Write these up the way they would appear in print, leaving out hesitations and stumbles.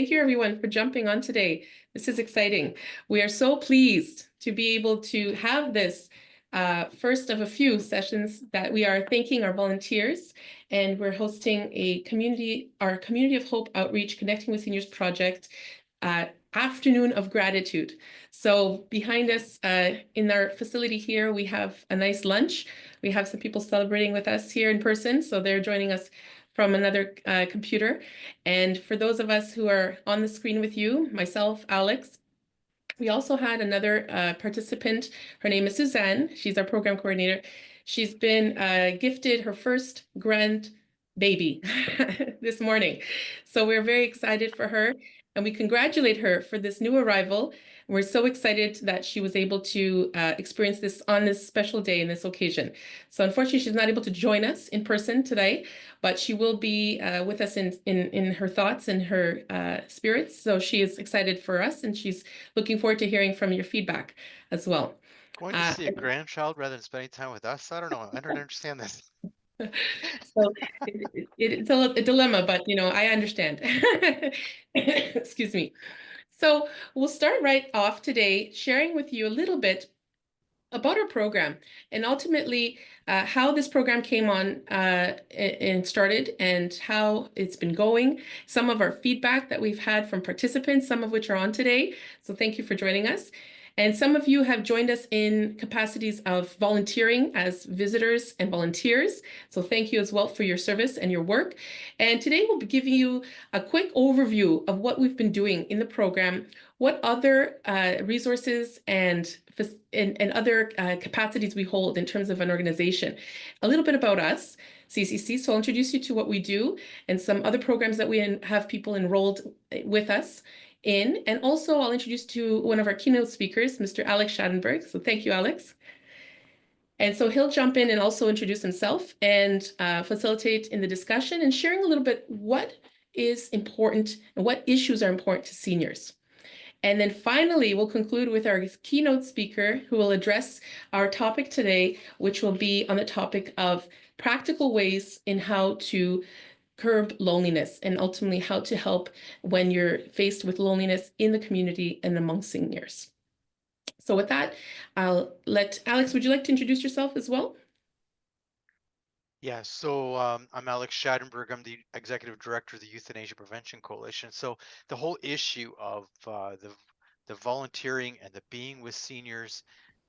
Thank you, everyone, for jumping on today. This is exciting. We are so pleased to be able to have this first of a few sessions that we are thanking our volunteers, and we're hosting our Community of Hope Outreach Connecting with Seniors project afternoon of gratitude. So behind us in our facility here, we have a nice lunch. We have some people celebrating with us here in person, so they're joining us from another computer. And for those of us who are on the screen with you, myself, Alex, we also had another participant. Her name is Suzanne. She's our program coordinator. She's been gifted her first grandbaby this morning. So we're very excited for her, and we congratulate her for this new arrival. We're so excited that she was able to experience this on this special day and this occasion. So unfortunately, she's not able to join us in person today, but she will be with us in her thoughts and her spirits. So she is excited for us, and she's looking forward to hearing from your feedback as well. Going to see a grandchild rather than spending time with us? I don't know. I don't understand this. So it's a dilemma, but I understand. Excuse me. So we'll start right off today sharing with you a little bit about our program and ultimately how this program came on and started and how it's been going, some of our feedback that we've had from participants, some of which are on today. So thank you for joining us. And some of you have joined us in capacities of volunteering as visitors and volunteers. So thank you as well for your service and your work. And today we'll be giving you a quick overview of what we've been doing in the program, what other resources and other capacities we hold in terms of an organization. A little bit about us, CCC. So I'll introduce you to what we do and some other programs that we have people enrolled with us in. And also I'll introduce to one of our keynote speakers, Mr. Alex Schadenberg. So thank you, Alex. And so he'll jump in and also introduce himself and facilitate in the discussion and sharing a little bit what is important and what issues are important to seniors. And then finally, we'll conclude with our keynote speaker who will address our topic today, which will be on the topic of practical ways in how to curb loneliness and ultimately how to help when you're faced with loneliness in the community and among seniors. So with that, I'll let Alex, would you like to introduce yourself as well? Yeah, so I'm Alex Schadenberg. I'm the executive director of the Euthanasia Prevention Coalition. So the whole issue of the volunteering and the being with seniors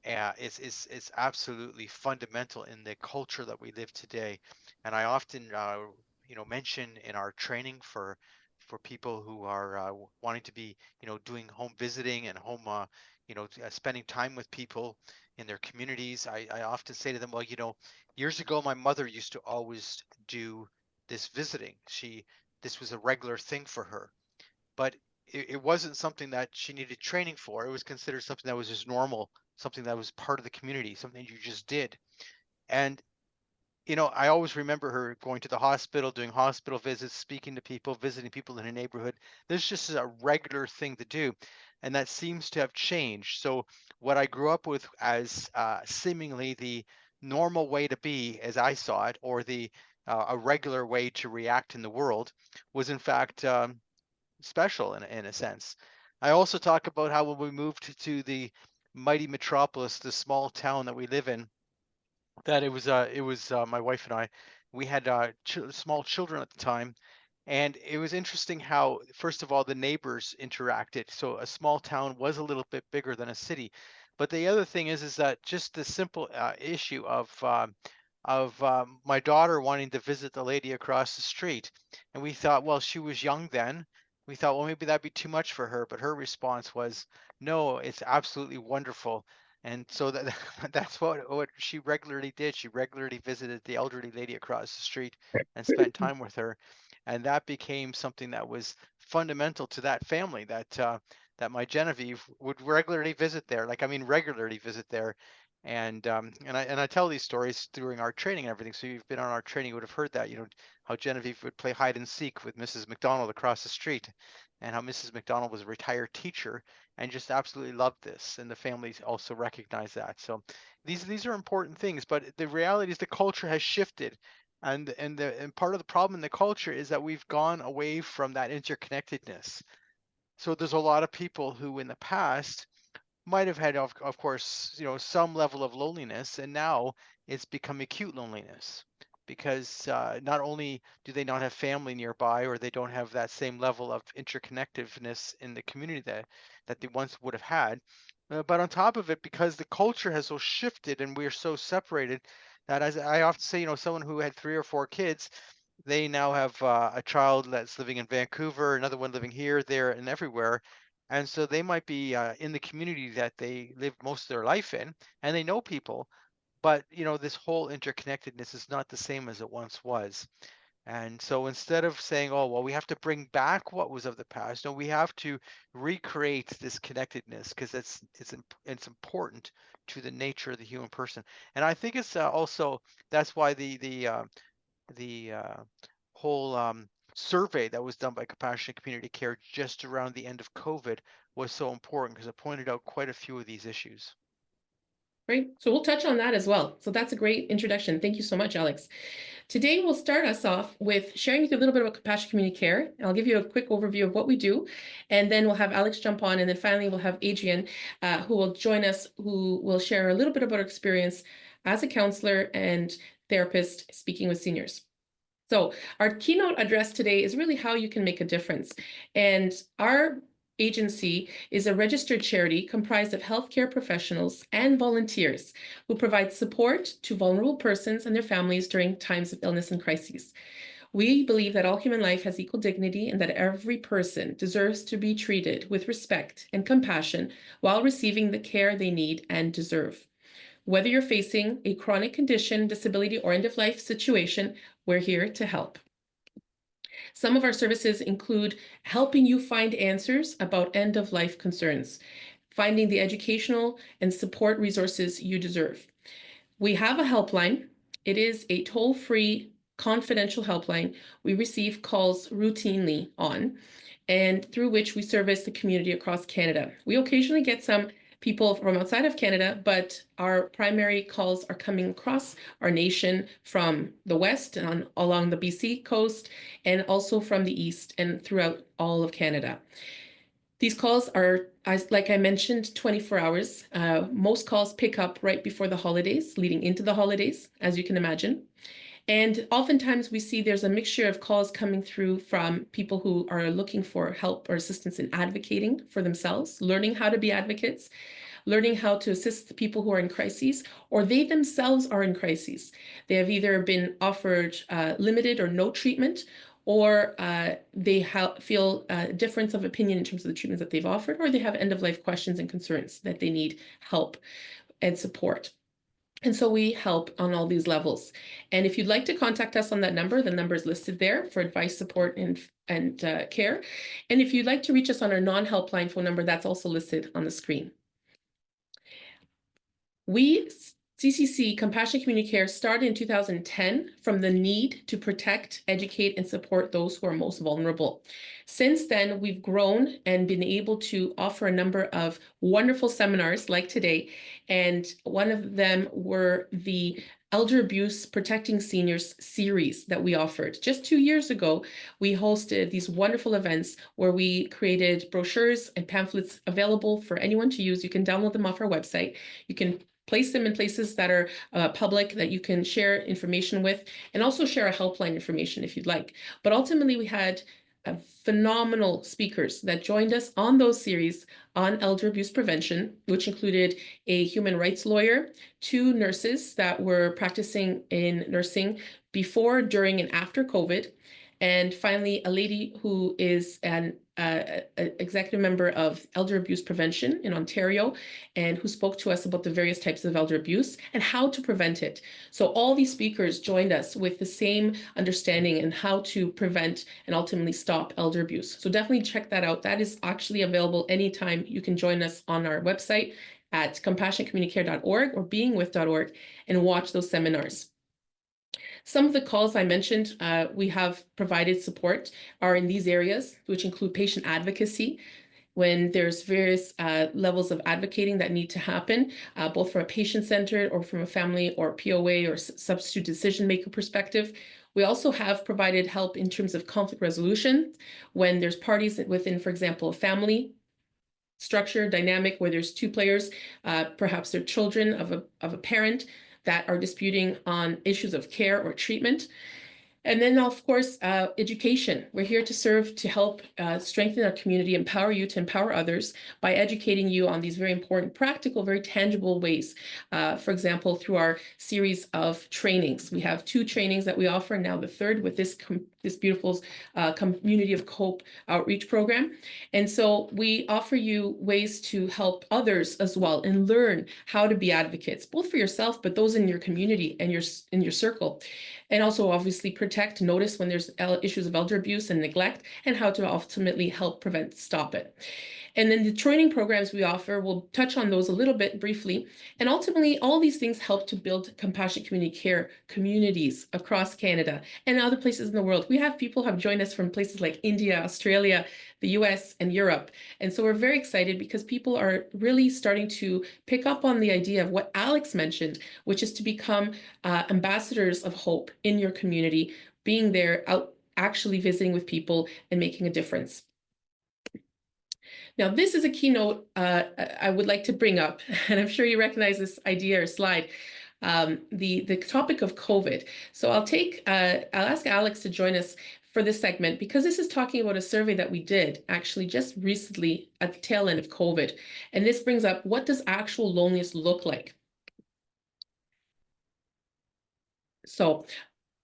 is absolutely fundamental in the culture that we live today. And I often mention in our training for people who are wanting to be doing home visiting and home spending time with people in their communities. I often say to them, well, years ago, my mother used to always do this visiting. This was a regular thing for her, but it wasn't something that she needed training for. It was considered something that was just normal, something that was part of the community, something you just did. And I always remember her going to the hospital, doing hospital visits, speaking to people, visiting people in her neighborhood. This just is a regular thing to do. And that seems to have changed. So what I grew up with as seemingly the normal way to be, as I saw it, or a regular way to react in the world, was in fact special in a sense. I also talk about how when we moved to the mighty metropolis, the small town that we live in, that it was my wife and I, we had small children at the time, and it was interesting how, first of all, the neighbors interacted. So a small town was a little bit bigger than a city, but the other thing is that just the simple issue of my daughter wanting to visit the lady across the street, and we thought, well, she was young then. We thought, well, maybe that'd be too much for her, but her response was, no, it's absolutely wonderful. And so that's what she regularly did. She regularly visited the elderly lady across the street and spent time with her. And that became something that was fundamental to that family, that my Genevieve would regularly visit there. Like, I mean, regularly visit there. And I tell these stories during our training and everything. So you've been on our training, you would have heard that, how Genevieve would play hide and seek with Mrs. McDonald across the street, and how Mrs. McDonald was a retired teacher and just absolutely loved this, and the families also recognize that. So these are important things, but the reality is the culture has shifted, and part of the problem in the culture is that we've gone away from that interconnectedness. So there's a lot of people who in the past might have had, of course, some level of loneliness, and now it's become acute loneliness because not only do they not have family nearby, or they don't have that same level of interconnectedness in the community that they once would have had, but on top of it, because the culture has so shifted and we're so separated, that, as I often say, someone who had 3 or 4 kids, they now have a child that's living in Vancouver, another one living here, there, and everywhere. And so they might be in the community that they lived most of their life in, and they know people, but this whole interconnectedness is not the same as it once was. And so instead of saying, oh, well, we have to bring back what was of the past, no, we have to recreate this connectedness because it's important to the nature of the human person. And I think it's also that's why the whole survey that was done by Compassionate Community Care just around the end of COVID was so important because it pointed out quite a few of these issues. Great. So we'll touch on that as well. So that's a great introduction. Thank you so much, Alex. Today, we'll start us off with sharing with you a little bit about Compassionate Community Care. I'll give you a quick overview of what we do, and then we'll have Alex jump on, and then finally we'll have Adrienne, who will join us, who will share a little bit about her experience as a counselor and therapist speaking with seniors. So our keynote address today is really how you can make a difference. And our agency is a registered charity comprised of healthcare professionals and volunteers who provide support to vulnerable persons and their families during times of illness and crises. We believe that all human life has equal dignity and that every person deserves to be treated with respect and compassion while receiving the care they need and deserve. Whether you're facing a chronic condition, disability, or end-of-life situation, we're here to help. Some of our services include helping you find answers about end-of-life concerns, finding the educational and support resources you deserve. We have a helpline. It is a toll-free, confidential helpline we receive calls routinely on, and through which we service the community across Canada. We occasionally get some people from outside of Canada, but our primary calls are coming across our nation from the west and along the BC coast, and also from the east and throughout all of Canada. These calls are, like I mentioned, 24 hours. Most calls pick up right before the holidays, leading into the holidays, as you can imagine. And oftentimes we see there's a mixture of calls coming through from people who are looking for help or assistance in advocating for themselves, learning how to be advocates, learning how to assist the people who are in crises, or they themselves are in crises. They have either been offered limited or no treatment, or they feel a difference of opinion in terms of the treatments that they've offered, or they have end-of-life questions and concerns that they need help and support. And so we help on all these levels. And if you'd like to contact us on that number, the number is listed there for advice, support, and care. And if you'd like to reach us on our non-helpline phone number, that's also listed on the screen. CCC, Compassionate Community Care, started in 2010 from the need to protect, educate, and support those who are most vulnerable. Since then, we've grown and been able to offer a number of wonderful seminars like today, and one of them were the Elder Abuse Protecting Seniors series that we offered. Just 2 years ago, we hosted these wonderful events where we created brochures and pamphlets available for anyone to use. You can download them off our website. You can place them in places that are public that you can share information with, and also share a helpline information if you'd like. But ultimately, we had phenomenal speakers that joined us on those series on elder abuse prevention, which included a human rights lawyer, 2 nurses that were practicing in nursing before, during, and after COVID, and finally, a lady who is an executive member of elder abuse prevention in Ontario, and who spoke to us about the various types of elder abuse and how to prevent it. So all these speakers joined us with the same understanding and how to prevent and ultimately stop elder abuse. So definitely check that out. That is actually available anytime. You can join us on our website at compassionatecommunitycare.org or beingwith.org and watch those seminars. Some of the calls I mentioned we have provided support are in these areas, which include patient advocacy, when there's various levels of advocating that need to happen, both from a patient-centered or from a family or POA or substitute decision maker perspective. We also have provided help in terms of conflict resolution when there's parties within, for example, a family structure dynamic where there's two players, perhaps they're children of a parent that are disputing on issues of care or treatment. And then, of course, education. We're here to serve to help strengthen our community, empower you to empower others by educating you on these very important, practical, very tangible ways. For example, through our series of trainings. We have 2 trainings that we offer, now the third with this beautiful Community of Hope outreach program. And so we offer you ways to help others as well and learn how to be advocates, both for yourself, but those in your community and in your circle. And also obviously protect, notice when there's issues of elder abuse and neglect, and how to ultimately help prevent, stop it. And then the training programs we offer, we'll touch on those a little bit briefly. And ultimately, all these things help to build compassionate community care communities across Canada and other places in the world. We have people who have joined us from places like India, Australia, the US, and Europe. And so we're very excited because people are really starting to pick up on the idea of what Alex mentioned, which is to become ambassadors of hope in your community, being there, out actually visiting with people and making a difference. Now, this is a keynote I would like to bring up, and I'm sure you recognize this idea or slide, the topic of COVID. So I'll ask Alex to join us for this segment because this is talking about a survey that we did actually just recently at the tail end of COVID. And this brings up, what does actual loneliness look like? So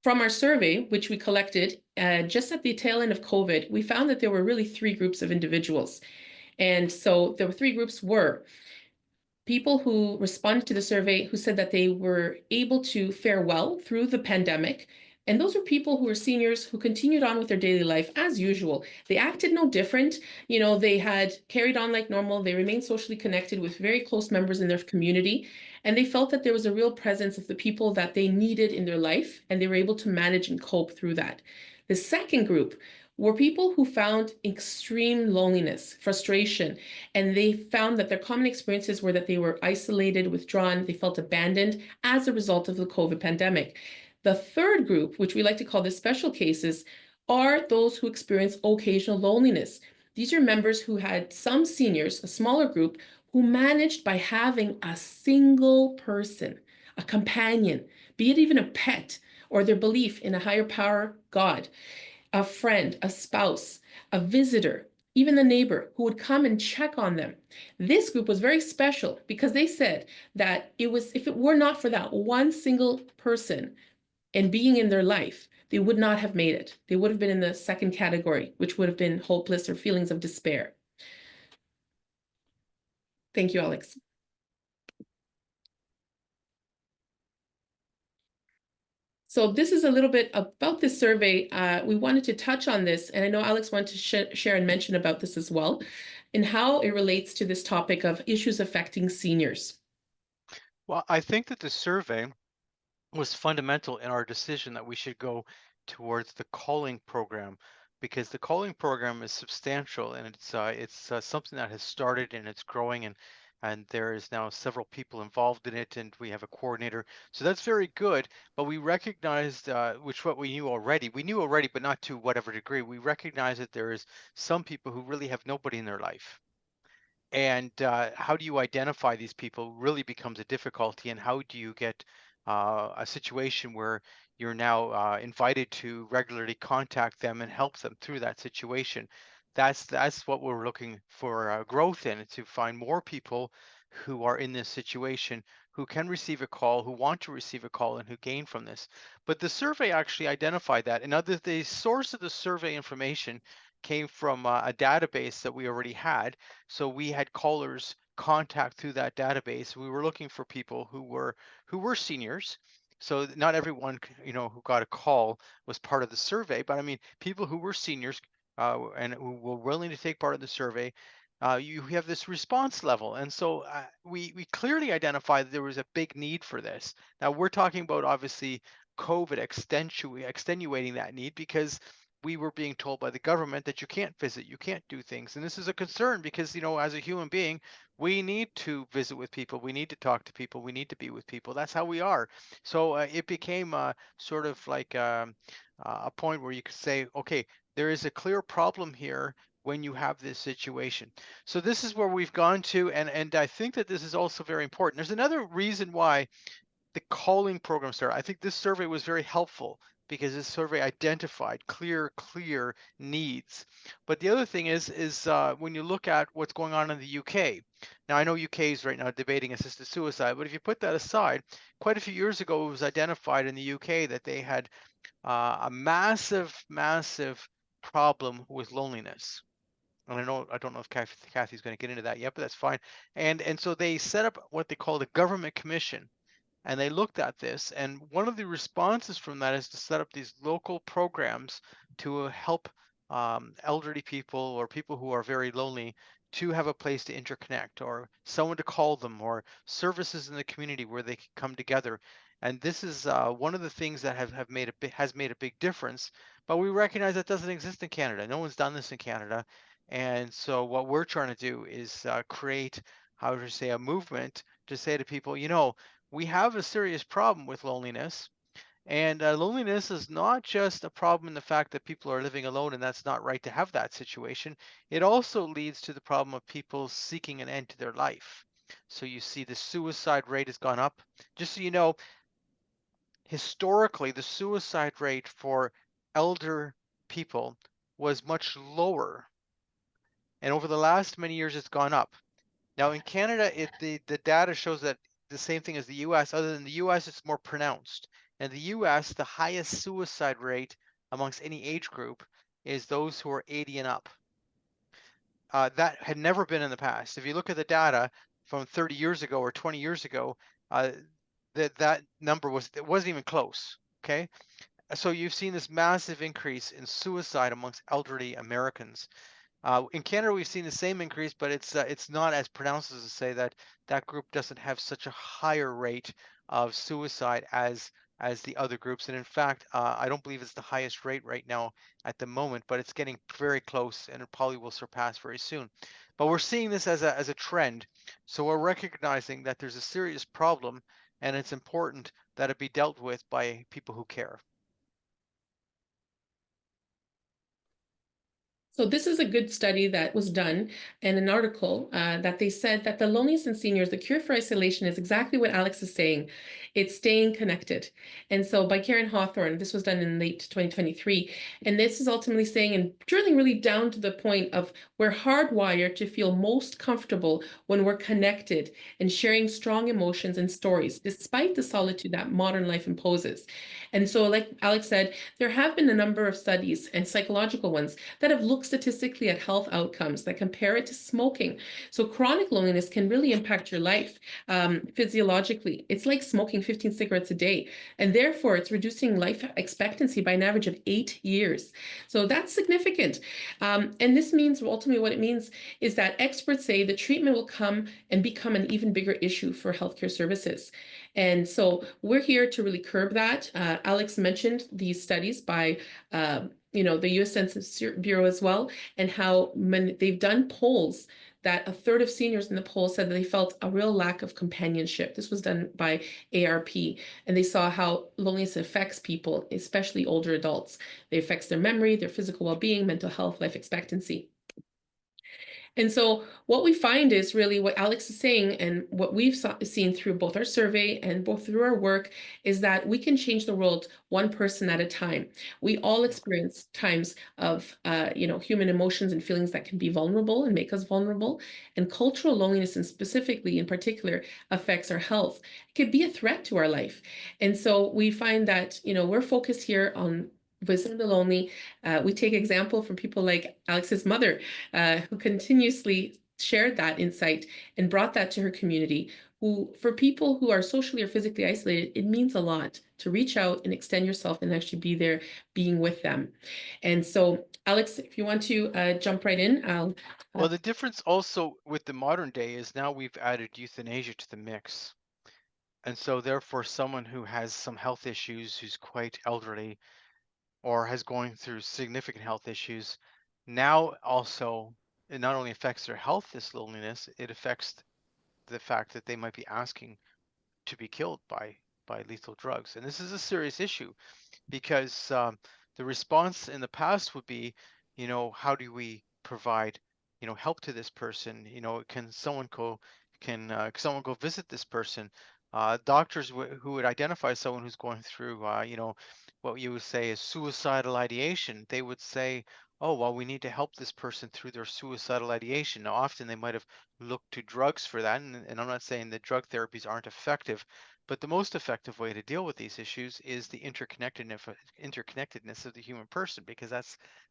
from our survey, which we collected just at the tail end of COVID, we found that there were really 3 groups of individuals. And so there were 3 groups were people who responded to the survey who said that they were able to fare well through the pandemic. And those were people who were seniors who continued on with their daily life as usual. They acted no different. You know, they had carried on like normal. They remained socially connected with very close members in their community. And they felt that there was a real presence of the people that they needed in their life, and they were able to manage and cope through that. The second group were people who found extreme loneliness, frustration, and they found that their common experiences were that they were isolated, withdrawn, they felt abandoned as a result of the COVID pandemic. The third group, which we like to call the special cases, are those who experience occasional loneliness. These are members who had some seniors, a smaller group, who managed by having a single person, a companion, be it even a pet, or their belief in a higher power, God, a friend, a spouse, a visitor, even the neighbor who would come and check on them. This group was very special because they said that if it were not for that one single person and being in their life, they would not have made it. They would have been in the second category, which would have been hopeless or feelings of despair. Thank you, Alex. So this is a little bit about this survey. We wanted to touch on this, and I know Alex wanted to share and mention about this as well, and how it relates to this topic of issues affecting seniors. Well, I think that the survey was fundamental in our decision that we should go towards the calling program because the calling program is substantial and it's something that has started and it's growing and there is now several people involved in it and we have a coordinator, so that's very good. But we recognized which what we knew already but not to whatever degree. We recognize that there is some people who really have nobody in their life, and how do you identify these people really becomes a difficulty, and how do you get a situation where you're now invited to regularly contact them and help them through that situation. That's what we're looking for growth in, to find more people who are in this situation, who can receive a call, who want to receive a call, and who gain from this. But the survey actually identified that, and the source of the survey information came from a database that we already had. So we had callers contact through that database. We were looking for people who were seniors. So not everyone, who got a call was part of the survey, but I mean, people who were seniors and who were willing to take part in the survey, you have this response level. And so we clearly identified that there was a big need for this. Now we're talking about obviously COVID extenuating that need because we were being told by the government that you can't visit, you can't do things. And this is a concern because, as a human being, we need to visit with people, we need to talk to people, we need to be with people. That's how we are. So it became sort of like a point where you could say, okay, there is a clear problem here when you have this situation. So this is where we've gone to, and I think that this is also very important. There's another reason why the calling program started. I think this survey was very helpful because this survey identified clear needs. But the other thing is when you look at what's going on in the UK. Now I know UK is right now debating assisted suicide, but if you put that aside, quite a few years ago it was identified in the UK that they had a massive problem with loneliness. And I don't know if Kathy's going to get into that yet, but that's fine. And so they set up what they call the government commission, and they looked at this, and one of the responses from that is to set up these local programs to help elderly people or people who are very lonely to have a place to interconnect, or someone to call them, or services in the community where they can come together. And this is one of the things that has made a big difference. But we recognize that doesn't exist in Canada. No one's done this in Canada. And so what we're trying to do is create, how to say, a movement to say to people, we have a serious problem with loneliness. And loneliness is not just a problem in the fact that people are living alone, and that's not right to have that situation. It also leads to the problem of people seeking an end to their life. So you see the suicide rate has gone up. Just so you know, historically, the suicide rate for elder people was much lower. And over the last many years, it's gone up. Now in Canada, the data shows that the same thing as the US, other than the US, it's more pronounced. In the US, the highest suicide rate amongst any age group is those who are 80 and up. That had never been in the past. If you look at the data from 30 years ago or 20 years ago, that number it wasn't even close. Okay, so you've seen this massive increase in suicide amongst elderly Americans. In Canada, we've seen the same increase, but it's not as pronounced as to say that that group doesn't have such a higher rate of suicide as the other groups. And in fact, I don't believe it's the highest rate right now at the moment, but it's getting very close, and it probably will surpass very soon. But we're seeing this as a trend, so we're recognizing that there's a serious problem, and it's important that it be dealt with by people who care. So this is a good study that was done in an article that they said that the loneliness in seniors, the cure for isolation is exactly what Alex is saying. It's staying connected. And so by Karen Hawthorne, this was done in late 2023. And this is ultimately saying and drilling really down to the point of we're hardwired to feel most comfortable when we're connected and sharing strong emotions and stories, despite the solitude that modern life imposes. And so, like Alex said, there have been a number of studies and psychological ones that have looked statistically at health outcomes that compare it to smoking. So chronic loneliness can really impact your life physiologically. It's like smoking 15 cigarettes a day, and therefore it's reducing life expectancy by an average of 8 years. So that's significant. And this means ultimately what it means is that experts say the treatment will come and become an even bigger issue for healthcare services. And so we're here to really curb that. Alex mentioned these studies by the U.S. Census Bureau as well, and how they've done polls that a third of seniors in the poll said that they felt a real lack of companionship. This was done by ARP, and they saw how loneliness affects people, especially older adults. It affects their memory, their physical well-being, mental health, life expectancy. And so what we find is really what Alex is saying, and what we've seen through both our survey and both through our work, is that we can change the world one person at a time. We all experience times of, human emotions and feelings that can be vulnerable and make us vulnerable. And cultural loneliness, and specifically in particular, affects our health. It could be a threat to our life. And so we find that, we're focused here on visiting the lonely. We take example from people like Alex's mother, who continuously shared that insight and brought that to her community. Who, for people who are socially or physically isolated, it means a lot to reach out and extend yourself and actually be there, being with them. And so, Alex, if you want to jump right in, I'll. Well, the difference also with the modern day is now we've added euthanasia to the mix. And so therefore someone who has some health issues, who's quite elderly, or has going through significant health issues, now also it not only affects their health, this loneliness, it affects the fact that they might be asking to be killed by lethal drugs. And this is a serious issue because the response in the past would be, how do we provide, help to this person? Can someone go visit this person? Doctors who would identify someone who's going through, what you would say is suicidal ideation, they would say, oh, well, we need to help this person through their suicidal ideation. Now, often they might have looked to drugs for that, and I'm not saying that drug therapies aren't effective, but the most effective way to deal with these issues is the interconnectedness of the human person, because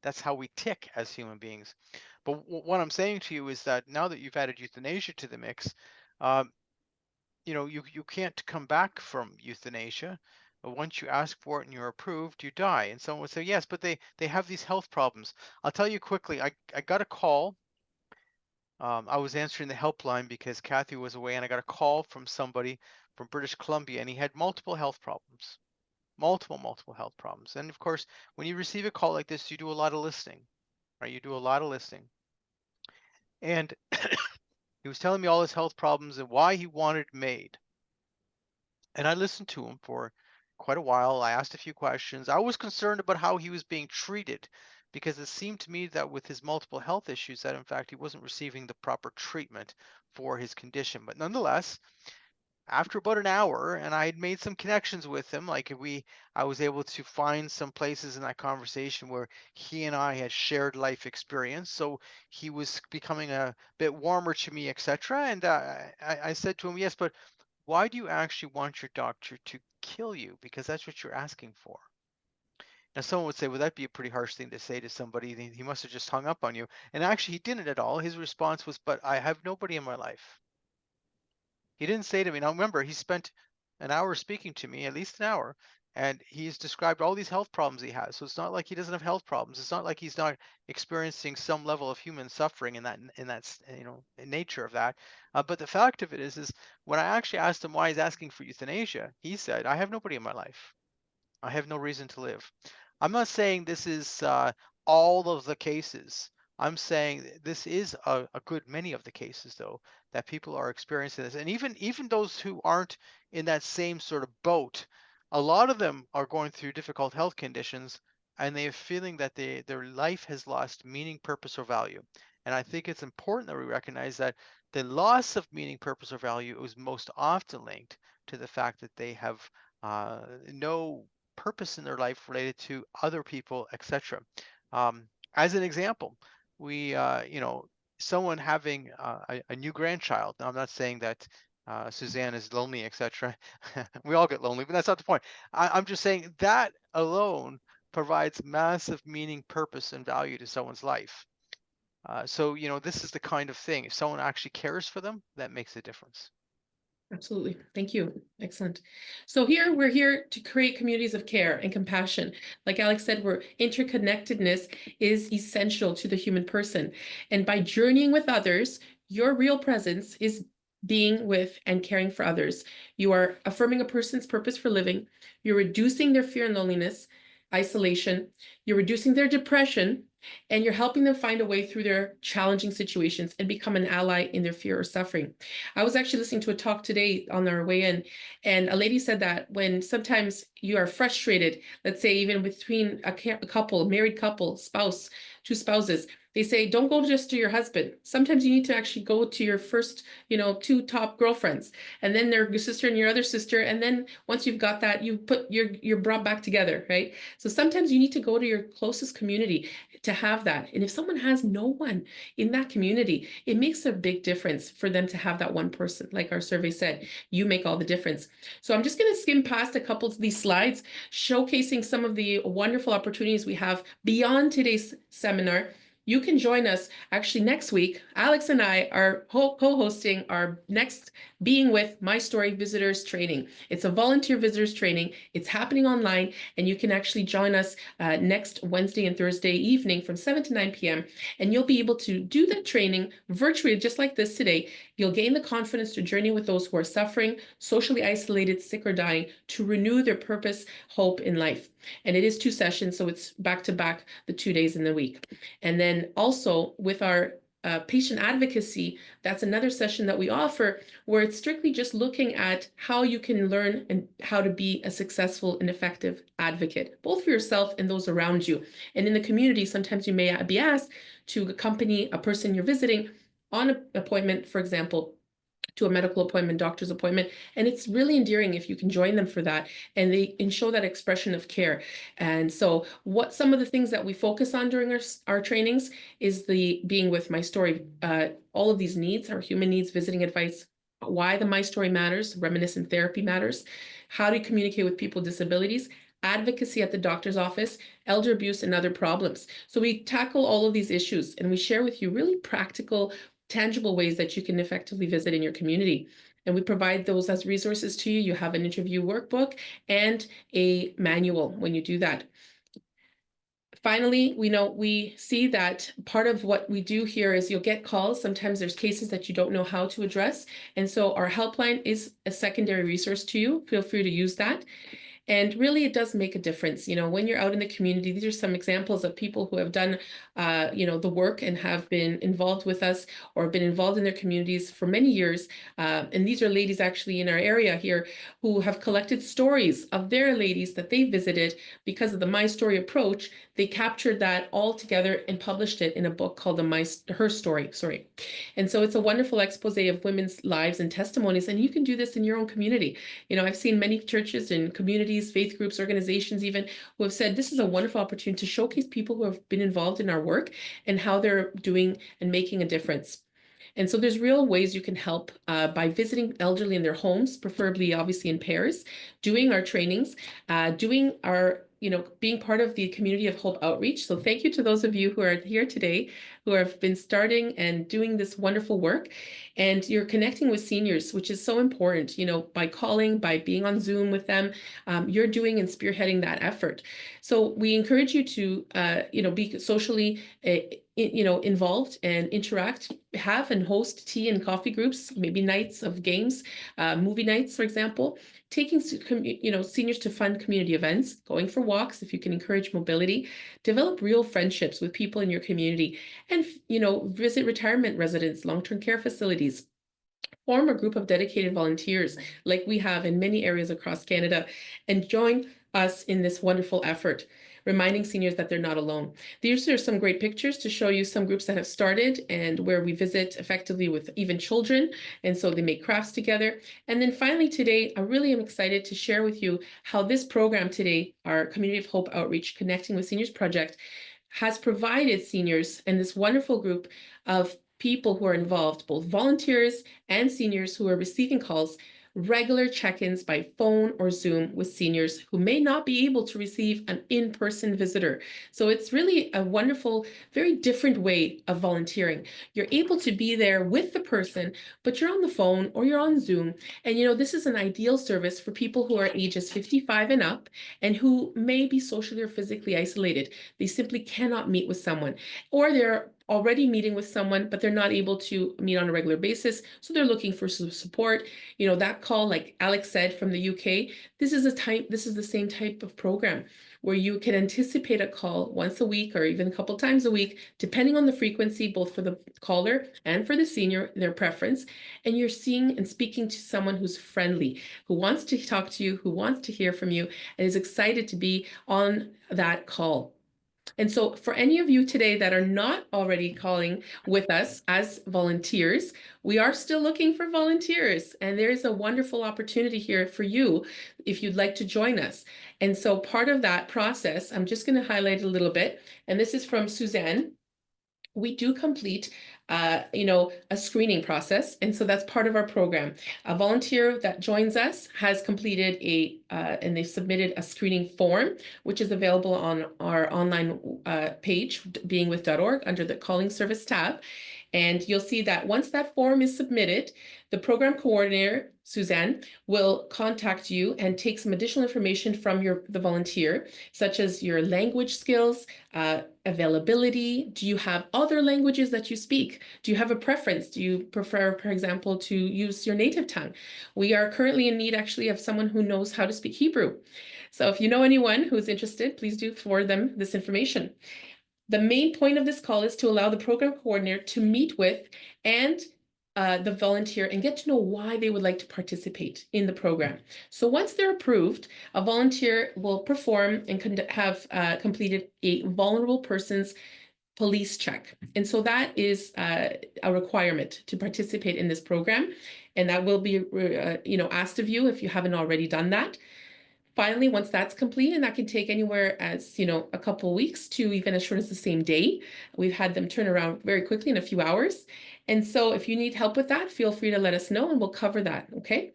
that's how we tick as human beings. But what I'm saying to you is that now that you've added euthanasia to the mix, um, you can't come back from euthanasia. Once you ask for it and you're approved, you die. And someone would say, yes, but they have these health problems. I'll tell you quickly, I got a call. I was answering the helpline because Kathy was away, and I got a call from somebody from British Columbia, and he had multiple health problems, multiple health problems. And of course, when you receive a call like this, you do a lot of listening, right? You do a lot of listening. And he was telling me all his health problems and why he wanted made. And I listened to him for quite a while. I asked a few questions. I was concerned about how he was being treated because it seemed to me that with his multiple health issues that in fact he wasn't receiving the proper treatment for his condition. But nonetheless, after about an hour, and I had made some connections with him, I was able to find some places in that conversation where he and I had shared life experience. So he was becoming a bit warmer to me, etc. And I said to him, yes, but why do you actually want your doctor to kill you? Because that's what you're asking for. Now, someone would say, well, that'd be a pretty harsh thing to say to somebody. He must have just hung up on you. And actually, he didn't at all. His response was, but I have nobody in my life. He didn't say to me, now remember, he spent an hour speaking to me, at least an hour, and he's described all these health problems he has. So it's not like he doesn't have health problems. It's not like he's not experiencing some level of human suffering in that nature of that. But the fact of it is when I actually asked him why he's asking for euthanasia, he said, I have nobody in my life. I have no reason to live. I'm not saying this is all of the cases. I'm saying this is a good many of the cases, though, that people are experiencing this. And even those who aren't in that same sort of boat, a lot of them are going through difficult health conditions, and they're feeling that their life has lost meaning, purpose, or value. And I think it's important that we recognize that the loss of meaning, purpose, or value is most often linked to the fact that they have no purpose in their life related to other people, etc. As an example, someone having a new grandchild. Now, I'm not saying that Suzanne is lonely, etc. We all get lonely, but that's not the point. I'm just saying that alone provides massive meaning, purpose, and value to someone's life. So, this is the kind of thing. If someone actually cares for them, that makes a difference. Absolutely. Thank you. Excellent. So we're here to create communities of care and compassion. Like Alex said, interconnectedness is essential to the human person. And by journeying with others, your real presence is being with and caring for others. You are affirming a person's purpose for living. You're reducing their fear and loneliness, isolation. You're reducing their depression, and you're helping them find a way through their challenging situations and become an ally in their fear or suffering. I was actually listening to a talk today on our way in, and a lady said that when sometimes you are frustrated, let's say even between a couple, married couple, spouse, two spouses, they say, don't go just to your husband. Sometimes you need to actually go to your first, two top girlfriends, and then their sister and your other sister. And then once you've got that, you're brought back together, right? So sometimes you need to go to your closest community to have that. And if someone has no one in that community, it makes a big difference for them to have that one person. Like our survey said, you make all the difference. So I'm just going to skim past a couple of these slides, showcasing some of the wonderful opportunities we have beyond today's seminar. You can join us actually next week. Alex and I are co-hosting our next Being With My Story Visitors Training. It's a volunteer visitors training. It's happening online, and you can actually join us next Wednesday and Thursday evening from 7 to 9 p.m. And you'll be able to do the training virtually, just like this today. You'll gain the confidence to journey with those who are suffering, socially isolated, sick, or dying, to renew their purpose, hope in life. And it is 2 sessions, so it's back to back the 2 days in the week. And then also with our patient advocacy, that's another session that we offer where it's strictly just looking at how you can learn and how to be a successful and effective advocate, both for yourself and those around you. And in the community, sometimes you may be asked to accompany a person you're visiting on an appointment, for example, to a medical appointment, doctor's appointment. And it's really endearing if you can join them for that and show that expression of care. And so what some of the things that we focus on during our trainings is the being with My Story, all of these needs, our human needs, visiting advice, why the My Story matters, reminiscent therapy matters, how to communicate with people with disabilities, advocacy at the doctor's office, elder abuse, and other problems. So we tackle all of these issues and we share with you really practical, tangible ways that you can effectively visit in your community. And we provide those as resources to you. You have an interview workbook and a manual when you do that. Finally, we see that part of what we do here is you'll get calls. Sometimes there's cases that you don't know how to address. And so our helpline is a secondary resource to you. Feel free to use that. And really, it does make a difference. When you're out in the community, these are some examples of people who have done, the work and have been involved with us or been involved in their communities for many years. And these are ladies actually in our area here who have collected stories of their ladies that they visited because of the My Story approach. They captured that all together and published it in a book called Her Story. And so it's a wonderful expose of women's lives and testimonies. And you can do this in your own community. I've seen many churches and communities, faith groups, organizations even, who have said this is a wonderful opportunity to showcase people who have been involved in our work and how they're doing and making a difference. And so there's real ways you can help by visiting elderly in their homes, preferably obviously in pairs, doing our trainings, doing our being part of the Community of Hope outreach. So thank you to those of you who are here today, who have been starting and doing this wonderful work. And you're connecting with seniors, which is so important, by calling, by being on Zoom with them, you're doing and spearheading that effort. So we encourage you to, be socially, involved and interact, have and host tea and coffee groups, maybe nights of games, movie nights, for example, taking seniors to fun community events, going for walks if you can encourage mobility, develop real friendships with people in your community, and visit retirement residents, long-term care facilities, form a group of dedicated volunteers like we have in many areas across Canada, and join us in this wonderful effort, reminding seniors that they're not alone. These are some great pictures to show you some groups that have started and where we visit effectively with even children. And so they make crafts together. And then finally today, I really am excited to share with you how this program today, our Community of Hope Outreach Connecting with Seniors project, has provided seniors and this wonderful group of people who are involved, both volunteers and seniors who are receiving calls, regular check-ins by phone or Zoom with seniors who may not be able to receive an in-person visitor. So it's really a wonderful, very different way of volunteering. You're able to be there with the person, but you're on the phone or you're on Zoom. And this is an ideal service for people who are ages 55 and up and who may be socially or physically isolated. They simply cannot meet with someone, or they're already meeting with someone, but they're not able to meet on a regular basis. So they're looking for some support. That call, like Alex said from the UK, this is the same type of program where you can anticipate a call once a week or even a couple times a week, depending on the frequency, both for the caller and for the senior, their preference. And you're seeing and speaking to someone who's friendly, who wants to talk to you, who wants to hear from you, and is excited to be on that call. And so for any of you today that are not already calling with us as volunteers, we are still looking for volunteers. And there's a wonderful opportunity here for you if you'd like to join us. And so part of that process, I'm just going to highlight a little bit. And this is from Suzanne. We do complete, a screening process. And so that's part of our program. A volunteer that joins us has completed and they've submitted a screening form, which is available on our online page, beingwith.org, under the calling service tab. And you'll see that once that form is submitted, the program coordinator, Suzanne, will contact you and take some additional information from the volunteer, such as your language skills, availability. Do you have other languages that you speak? Do you have a preference? Do you prefer, for example, to use your native tongue? We are currently in need actually of someone who knows how to speak Hebrew. So if you know anyone who's interested, please do forward them this information. The main point of this call is to allow the program coordinator to meet with and the volunteer and get to know why they would like to participate in the program. So once they're approved, a volunteer will perform and have completed a vulnerable person's police check. And so that is a requirement to participate in this program. And that will be asked of you if you haven't already done that. Finally, once that's complete, and that can take anywhere as, a couple of weeks to even as short as the same day. We've had them turn around very quickly in a few hours. And so if you need help with that, feel free to let us know and we'll cover that, okay?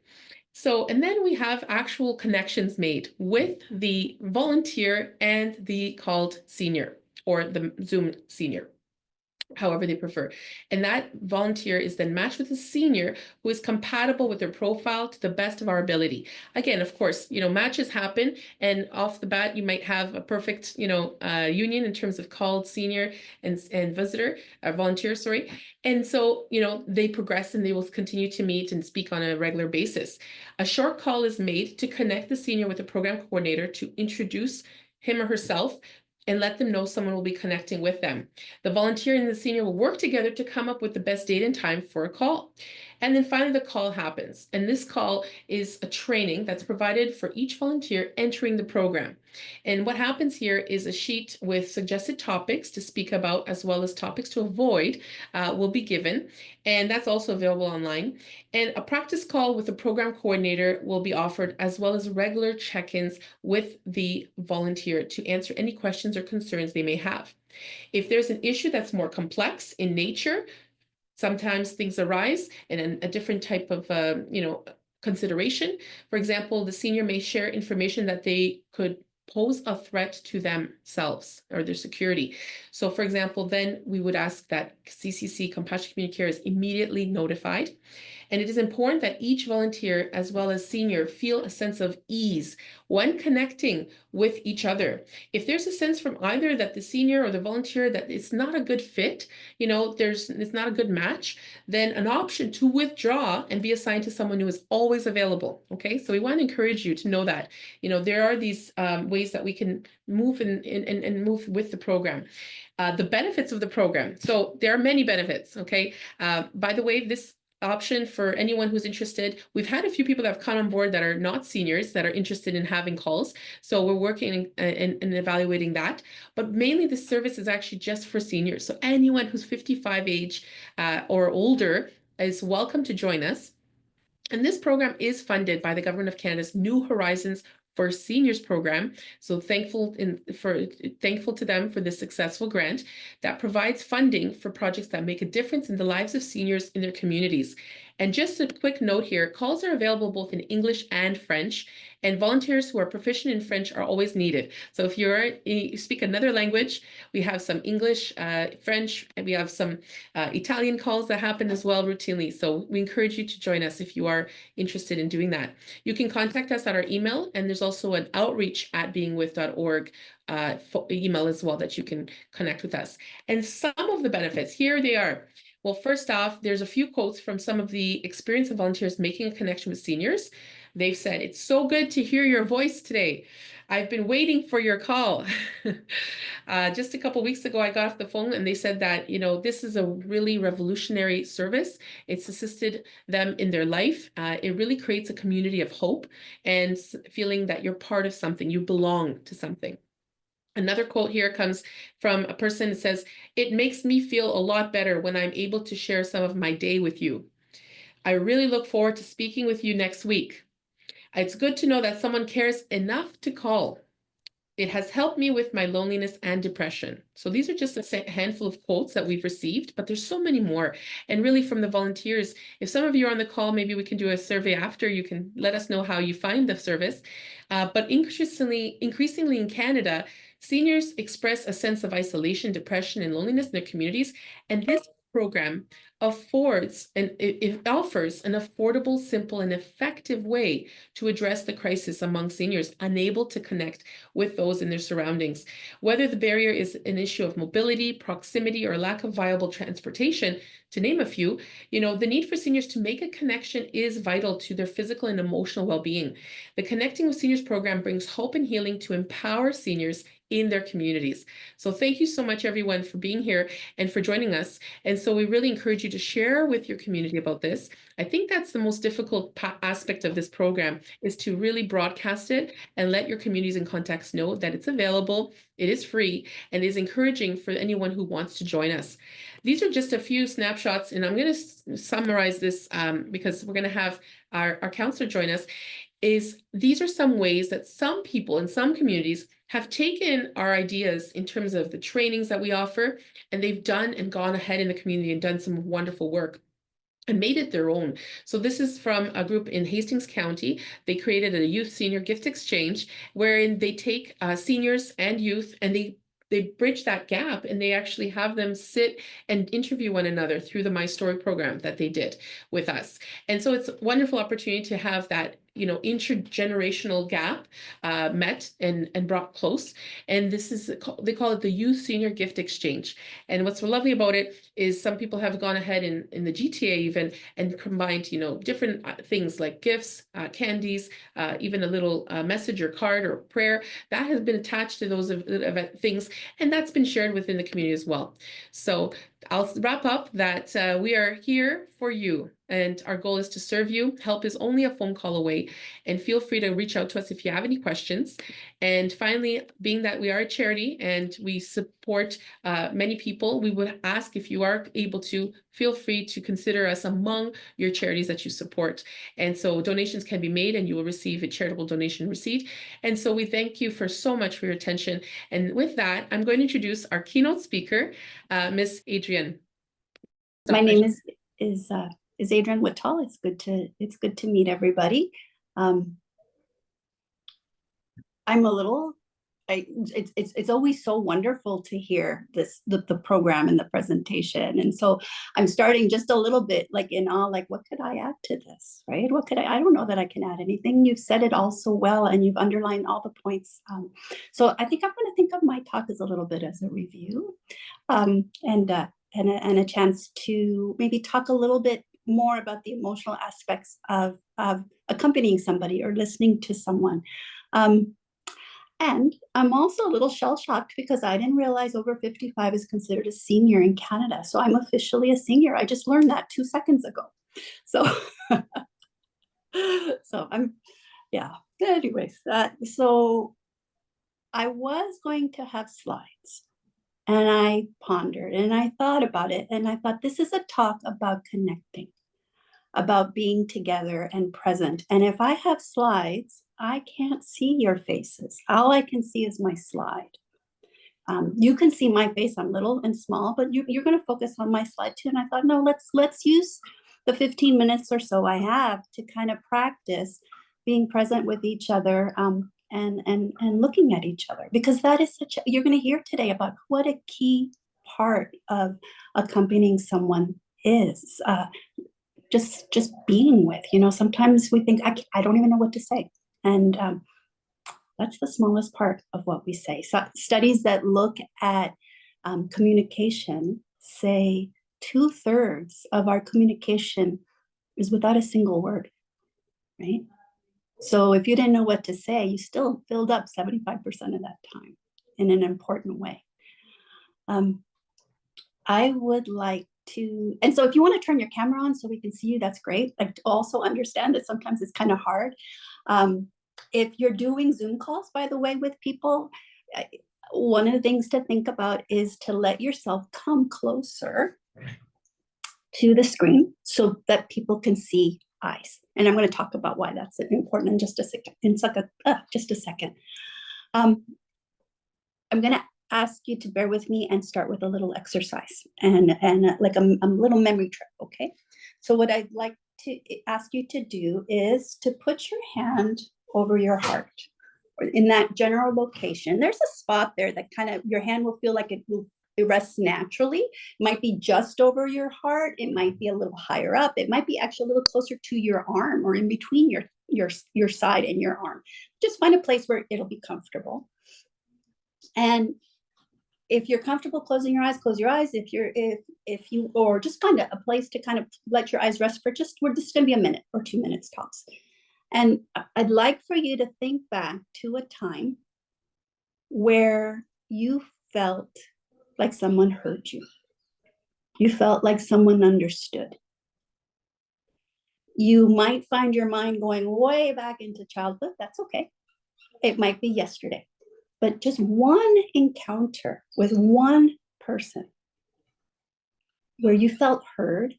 So, and then we have actual connections made with the volunteer and the called senior or the Zoom senior, however they prefer. And that volunteer is then matched with a senior who is compatible with their profile to the best of our ability. Again, of course, matches happen, and off the bat, you might have a perfect, union in terms of called senior and visitor, volunteer, sorry. And so, they progress and they will continue to meet and speak on a regular basis. A short call is made to connect the senior with the program coordinator to introduce him or herself and let them know someone will be connecting with them. The volunteer and the senior will work together to come up with the best date and time for a call. And then finally, the call happens. And this call is a training that's provided for each volunteer entering the program. And what happens here is a sheet with suggested topics to speak about, as well as topics to avoid, will be given. And that's also available online. And a practice call with the program coordinator will be offered, as well as regular check-ins with the volunteer to answer any questions or concerns they may have. If there's an issue that's more complex in nature, sometimes things arise in a different type of, consideration. For example, the senior may share information that they could pose a threat to themselves or their security. So for example, then we would ask that CCC, Compassionate Community Care, is immediately notified. And it is important that each volunteer, as well as senior, feel a sense of ease when connecting with each other. If there's a sense from either that the senior or the volunteer that it's not a good fit, it's not a good match, then an option to withdraw and be assigned to someone who is always available. Okay, so we want to encourage you to know that, there are these ways that we can move and move with the program. The benefits of the program. So there are many benefits. Okay, by the way, this option for anyone who's interested. We've had a few people that have come on board that are not seniors that are interested in having calls. So we're working and evaluating that. But mainly the service is actually just for seniors. So anyone who's 55 age or older is welcome to join us. And this program is funded by the Government of Canada's New Horizons for Seniors program. So thankful to them for this successful grant that provides funding for projects that make a difference in the lives of seniors in their communities. And just a quick note here, calls are available both in English and French, and volunteers who are proficient in French are always needed. So if you speak another language, we have some English, French, and we have some Italian calls that happen as well routinely. So we encourage you to join us if you are interested in doing that. You can contact us at our email, and there's also an outreach@beingwith.org email as well that you can connect with us. And some of the benefits, here they are. Well, first off, there's a few quotes from some of the experienced volunteers making a connection with seniors. They've said, "It's so good to hear your voice today. I've been waiting for your call." Just a couple of weeks ago, I got off the phone and they said that, this is a really revolutionary service. It's assisted them in their life. It really creates a community of hope and feeling that you're part of something, you belong to something. Another quote here comes from a person that says, "It makes me feel a lot better when I'm able to share some of my day with you. I really look forward to speaking with you next week. It's good to know that someone cares enough to call. It has helped me with my loneliness and depression." So these are just a handful of quotes that we've received, but there's so many more. And really from the volunteers, if some of you are on the call, maybe we can do a survey after. You can let us know how you find the service. But increasingly in Canada, seniors express a sense of isolation, depression, and loneliness in their communities. And this program offers an affordable, simple, and effective way to address the crisis among seniors unable to connect with those in their surroundings. Whether the barrier is an issue of mobility, proximity, or lack of viable transportation, to name a few, the need for seniors to make a connection is vital to their physical and emotional well-being. The Connecting with Seniors program brings hope and healing to empower seniors in their communities. So thank you so much, everyone, for being here and for joining us. And so we really encourage you to share with your community about this. I think that's the most difficult aspect of this program, is to really broadcast it and let your communities and contacts know that it's available, it is free, and is encouraging for anyone who wants to join us. These are just a few snapshots, and I'm going to summarize this because we're going to have our counselor join us. These are some ways that some people in some communities have taken our ideas in terms of the trainings that we offer, and they've done and gone ahead in the community and done some wonderful work and made it their own. So this is from a group in Hastings County. They created a youth senior gift exchange wherein they take seniors and youth, and they bridge that gap, and they actually have them sit and interview one another through the My Story program that they did with us. And so it's a wonderful opportunity to have that intergenerational gap met and brought close. And this is, they call it the Youth Senior Gift Exchange. And what's so lovely about it is some people have gone ahead in the GTA even and combined, different things like gifts, candies, even a little message or card or prayer that has been attached to those things, and that's been shared within the community as well. So I'll wrap up that we are here for you, and our goal is to serve you. Help is only a phone call away, and feel free to reach out to us if you have any questions. And finally, being that we are a charity and we support many people, we would ask, if you are able to, feel free to consider us among your charities that you support. And so donations can be made, and you will receive a charitable donation receipt. And so we thank you so much for your attention. And with that, I'm going to introduce our keynote speaker, Miss Adrienne. My name is Adrienne Witol. It's good to meet everybody. I'm a little. It's always so wonderful to hear the program and the presentation, and so I'm starting just a little bit like in awe, like what could I add to this, right? What could I don't know that I can add anything. You've said it all so well, and you've underlined all the points. So I think I'm going to think of my talk as a little bit as a review, and a chance to maybe talk a little bit more about the emotional aspects of accompanying somebody or listening to someone. And I'm also a little shell-shocked because I didn't realize over 55 is considered a senior in Canada. So I'm officially a senior. I just learned that 2 seconds ago. So, anyways, so I was going to have slides, and I pondered and I thought about it, and I thought, this is a talk about connecting, about being together and present. And if I have slides, I can't see your faces. All I can see is my slide. You can see my face. I'm little and small, but you're going to focus on my slide too. And I thought, no, let's use the 15 minutes or so I have to kind of practice being present with each other and looking at each other, because that is you're going to hear today about what a key part of accompanying someone is. Just being with, sometimes we think I don't even know what to say, and that's the smallest part of what we say. So studies that look at communication say 2/3 of our communication is without a single word, right? So if you didn't know what to say, you still filled up 75% of that time in an important way. I would like to, and so if you want to turn your camera on so we can see you, that's great. I also understand that sometimes it's kind of hard. If you're doing Zoom calls, by the way, with people, one of the things to think about is to let yourself come closer to the screen so that people can see eyes. And I'm going to talk about why that's important in just a second. I'm going to ask you to bear with me and start with a little exercise and like a little memory trip, okay? So what I'd like to ask you to do is to put your hand over your heart, or in that general location. There's a spot there that kind of, your hand will feel like it will It rests naturally. It might be just over your heart. It might be a little higher up. It might be actually a little closer to your arm or in between your side and your arm. Just find a place where it'll be comfortable. And if you're comfortable closing your eyes, close your eyes. If you or just find a place to kind of let your eyes rest for we're just going to be a minute or 2 minutes tops. And I'd like for you to think back to a time where you felt like someone heard you. You felt like someone understood. You might find your mind going way back into childhood. That's okay. It might be yesterday. But just one encounter with one person where you felt heard,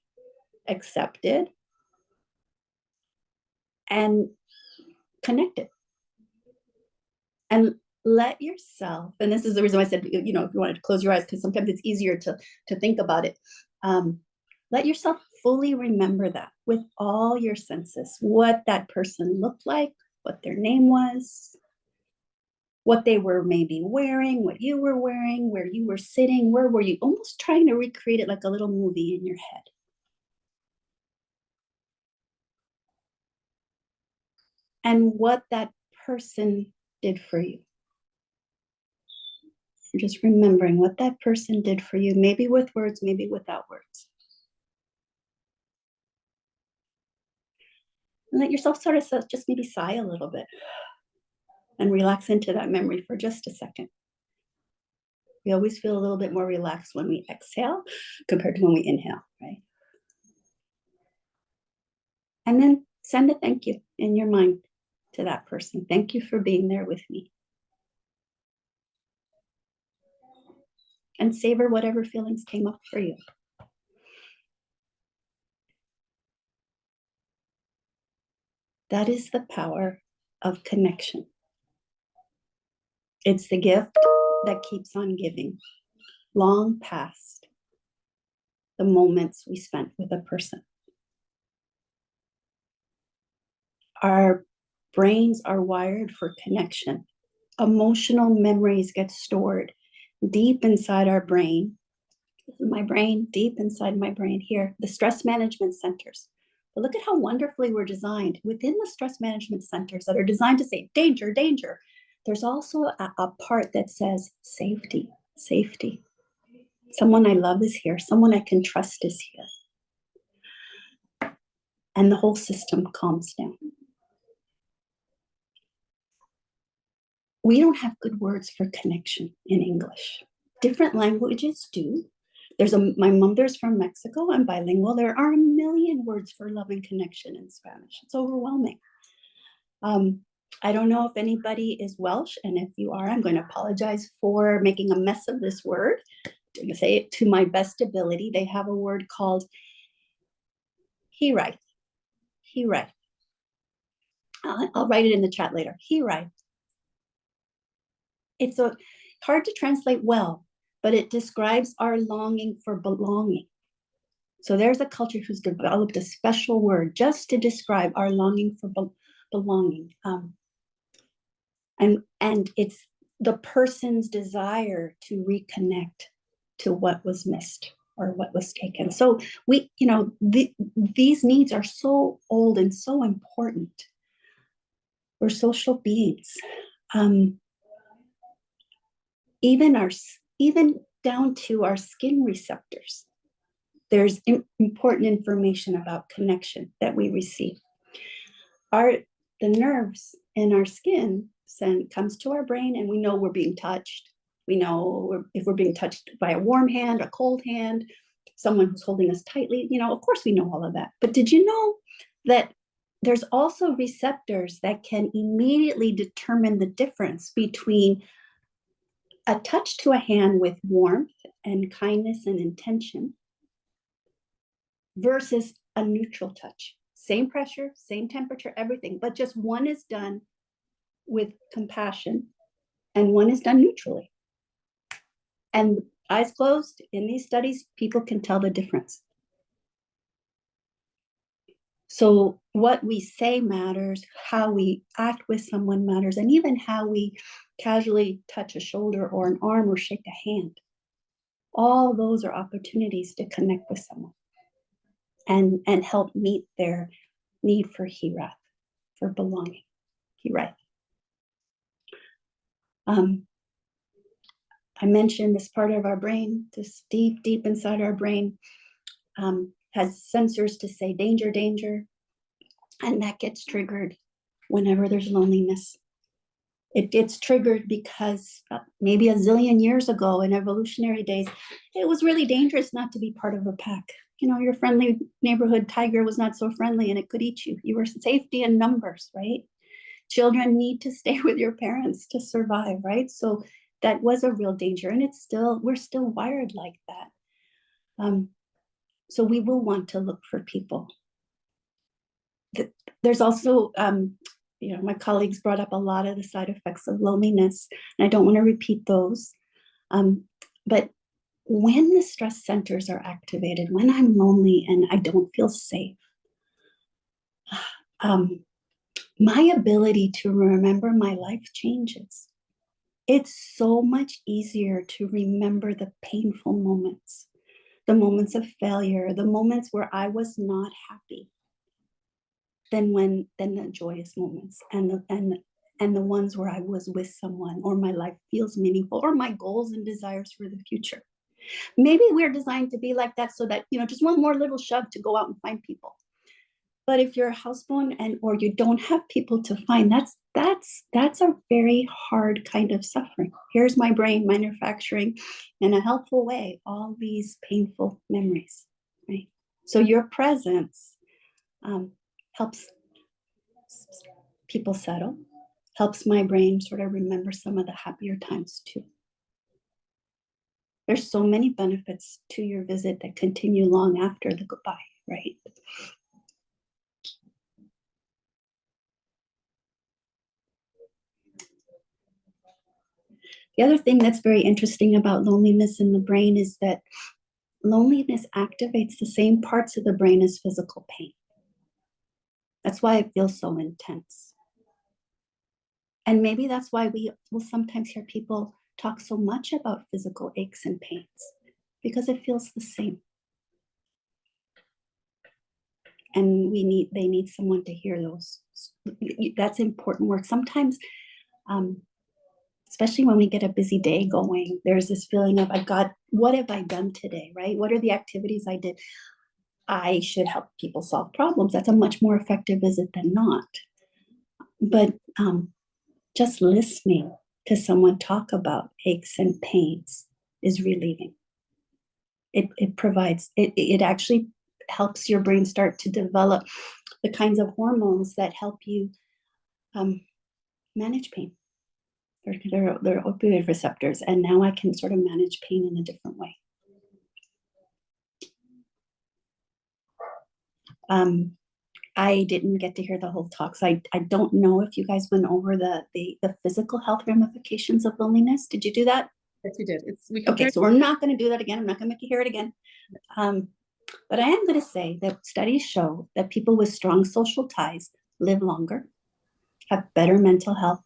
accepted, and connected. And let yourself, and this is the reason why I said, if you wanted to close your eyes, because sometimes it's easier to think about it. Let yourself fully remember that with all your senses, what that person looked like, what their name was, what they were maybe wearing, what you were wearing, where you were sitting, where were you, almost trying to recreate it like a little movie in your head. And what that person did for you. Just remembering what that person did for you, maybe with words, maybe without words. And let yourself sort of just maybe sigh a little bit and relax into that memory for just a second. We always feel a little bit more relaxed when we exhale compared to when we inhale, right? And then send a thank you in your mind to that person. Thank you for being there with me. And savor whatever feelings came up for you. That is the power of connection. It's the gift that keeps on giving, long past the moments we spent with a person. Our brains are wired for connection. Emotional memories get stored deep inside our brain. This is my brain, deep inside my brain here, the stress management centers. But look at how wonderfully we're designed. Within the stress management centers that are designed to say, danger, danger, there's also a part that says safety, safety. Someone I love is here. Someone I can trust is here. And the whole system calms down. We don't have good words for connection in English. Different languages do. My mother's from Mexico. I'm bilingual. There are a million words for love and connection in Spanish. It's overwhelming. I don't know if anybody is Welsh, and if you are, I'm going to apologize for making a mess of this word. I'm going to say it to my best ability. They have a word called hirai. Hirai. I'll write it in the chat later. Hirai. It's hard to translate well, but it describes our longing for belonging. So there's a culture who's developed a special word just to describe our longing for belonging. And it's the person's desire to reconnect to what was missed or what was taken. So these needs are so old and so important. We're social beings. Even down to our skin receptors, there's important information about connection that we receive. The nerves in our skin comes to our brain, and we know we're being touched. We know if we're being touched by a warm hand, a cold hand, someone who's holding us tightly. Of course we know all of that. But did you know that there's also receptors that can immediately determine the difference between a touch to a hand with warmth and kindness and intention versus a neutral touch? Same pressure, same temperature, everything, but just one is done with compassion and one is done neutrally. And eyes closed, in these studies, people can tell the difference. So what we say matters, how we act with someone matters, and even how we casually touch a shoulder or an arm or shake a hand. All those are opportunities to connect with someone and help meet their need for hirath, for belonging, hirath. I mentioned this part of our brain, this deep, deep inside our brain, has sensors to say danger, danger, and that gets triggered whenever there's loneliness. It gets triggered because maybe a zillion years ago in evolutionary days, it was really dangerous not to be part of a pack. You know, your friendly neighborhood tiger was not so friendly and it could eat you. You were safety in numbers, right? Children need to stay with your parents to survive, right? So that was a real danger, and we're still wired like that. So we will want to look for people. There's also, my colleagues brought up a lot of the side effects of loneliness, and I don't want to repeat those. But when the stress centers are activated, when I'm lonely and I don't feel safe, my ability to remember my life changes. It's so much easier to remember the painful moments, the moments of failure, the moments where I was not happy, than the joyous moments and the ones where I was with someone, or my life feels meaningful, or my goals and desires for the future. Maybe we're designed to be like that so that, just one more little shove to go out and find people. But if you're a housebound or you don't have people to find, that's a very hard kind of suffering. Here's my brain manufacturing in a helpful way all these painful memories, right? So your presence helps people settle, helps my brain sort of remember some of the happier times too. There's so many benefits to your visit that continue long after the goodbye, right? The other thing that's very interesting about loneliness in the brain is that loneliness activates the same parts of the brain as physical pain. That's why it feels so intense. And maybe that's why we will sometimes hear people talk so much about physical aches and pains, because it feels the same. And they need someone to hear those. That's important work. Sometimes, especially when we get a busy day going, there's this feeling of, what have I done today, right? What are the activities I did? I should help people solve problems. That's a much more effective visit than not. But just listening to someone talk about aches and pains is relieving. It actually helps your brain start to develop the kinds of hormones that help you manage pain. They're opioid receptors, and now I can sort of manage pain in a different way. I didn't get to hear the whole talk, so I don't know if you guys went over the physical health ramifications of loneliness. Did you do that? Yes, we did. Okay, so we're not going to do that again. I'm not going to make you hear it again. But I am going to say that studies show that people with strong social ties live longer, have better mental health,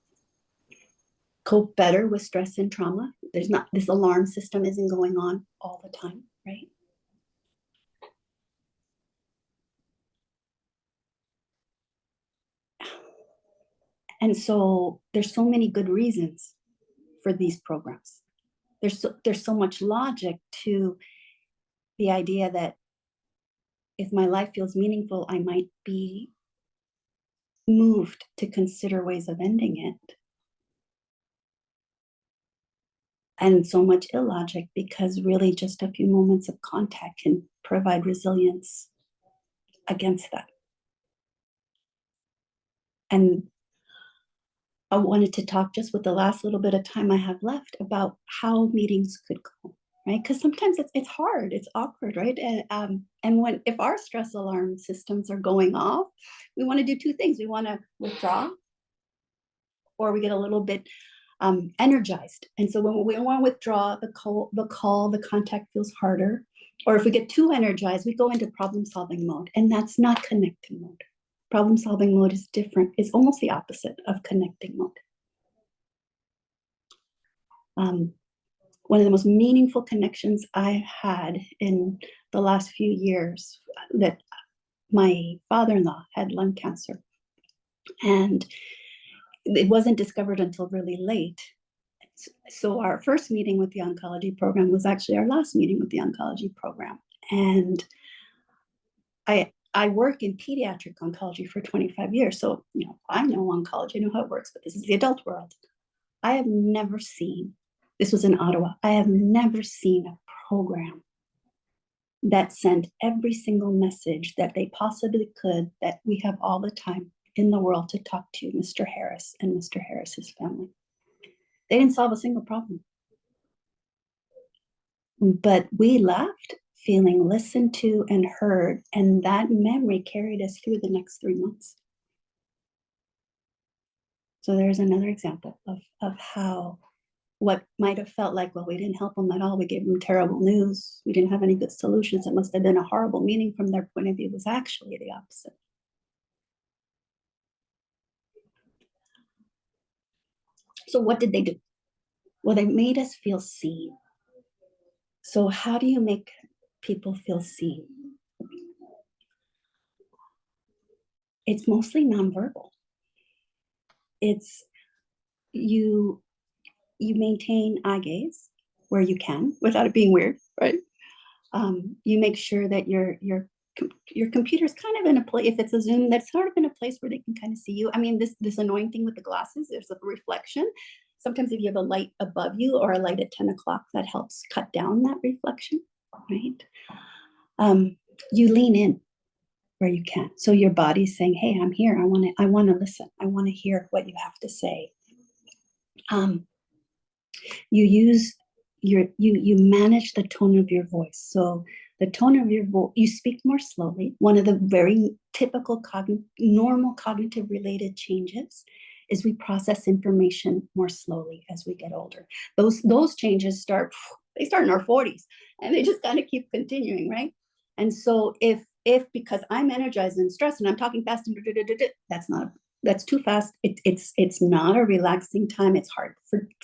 cope better with stress and trauma. There's not, this alarm system isn't going on all the time, right? And so there's so many good reasons for these programs. There's so much logic to the idea that if my life feels meaningful, I might be moved to consider ways of ending it. And so much illogic, because really just a few moments of contact can provide resilience against that. And I wanted to talk, just with the last little bit of time I have left, about how meetings could go, right? Because sometimes it's hard, it's awkward, right? And if our stress alarm systems are going off, we want to do two things. We want to withdraw, or we get a little bit energized. And so when we want to withdraw, the contact feels harder. Or if we get too energized, we go into problem-solving mode, and that's not connecting mode. Problem-solving mode is different. It's almost the opposite of connecting mode. one of the most meaningful connections I had in the last few years, that my father-in-law had lung cancer, and it wasn't discovered until really late. So our first meeting with the oncology program was actually our last meeting with the oncology program. And I work in pediatric oncology for 25 years. So, I know oncology, I know how it works, but this is the adult world. I have never seen, this was in Ottawa, I have never seen a program that sent every single message that they possibly could, that we have all the time in the world to talk to Mr. Harris and Mr. Harris's family. They didn't solve a single problem. But we left feeling listened to and heard, and that memory carried us through the next 3 months. So there's another example of how what might have felt like, well, we didn't help them at all, we gave them terrible news, we didn't have any good solutions, it must have been a horrible meeting from their point of view, was actually the opposite. So what did they do? Well, they made us feel seen. So how do you make people feel seen? It's mostly nonverbal. It's you maintain eye gaze where you can without it being weird, right? You make sure that your computer's kind of in a place, if it's a Zoom, that's sort of in a place where they can kind of see you. I mean, this annoying thing with the glasses, there's a reflection. Sometimes if you have a light above you or a light at 10 o'clock, that helps cut down that reflection, right? You lean in where you can. So your body's saying, hey, I'm here. I want to listen. I want to hear what you have to say. You use you manage the tone of your voice. So the tone of your voice, you speak more slowly. One of the very typical normal cognitive related changes is we process information more slowly as we get older. Those changes start in our 40s, and they just kind of keep continuing, right? And so if because I'm energized and stressed and I'm talking fast and that's too fast. It's not a relaxing time. It's hard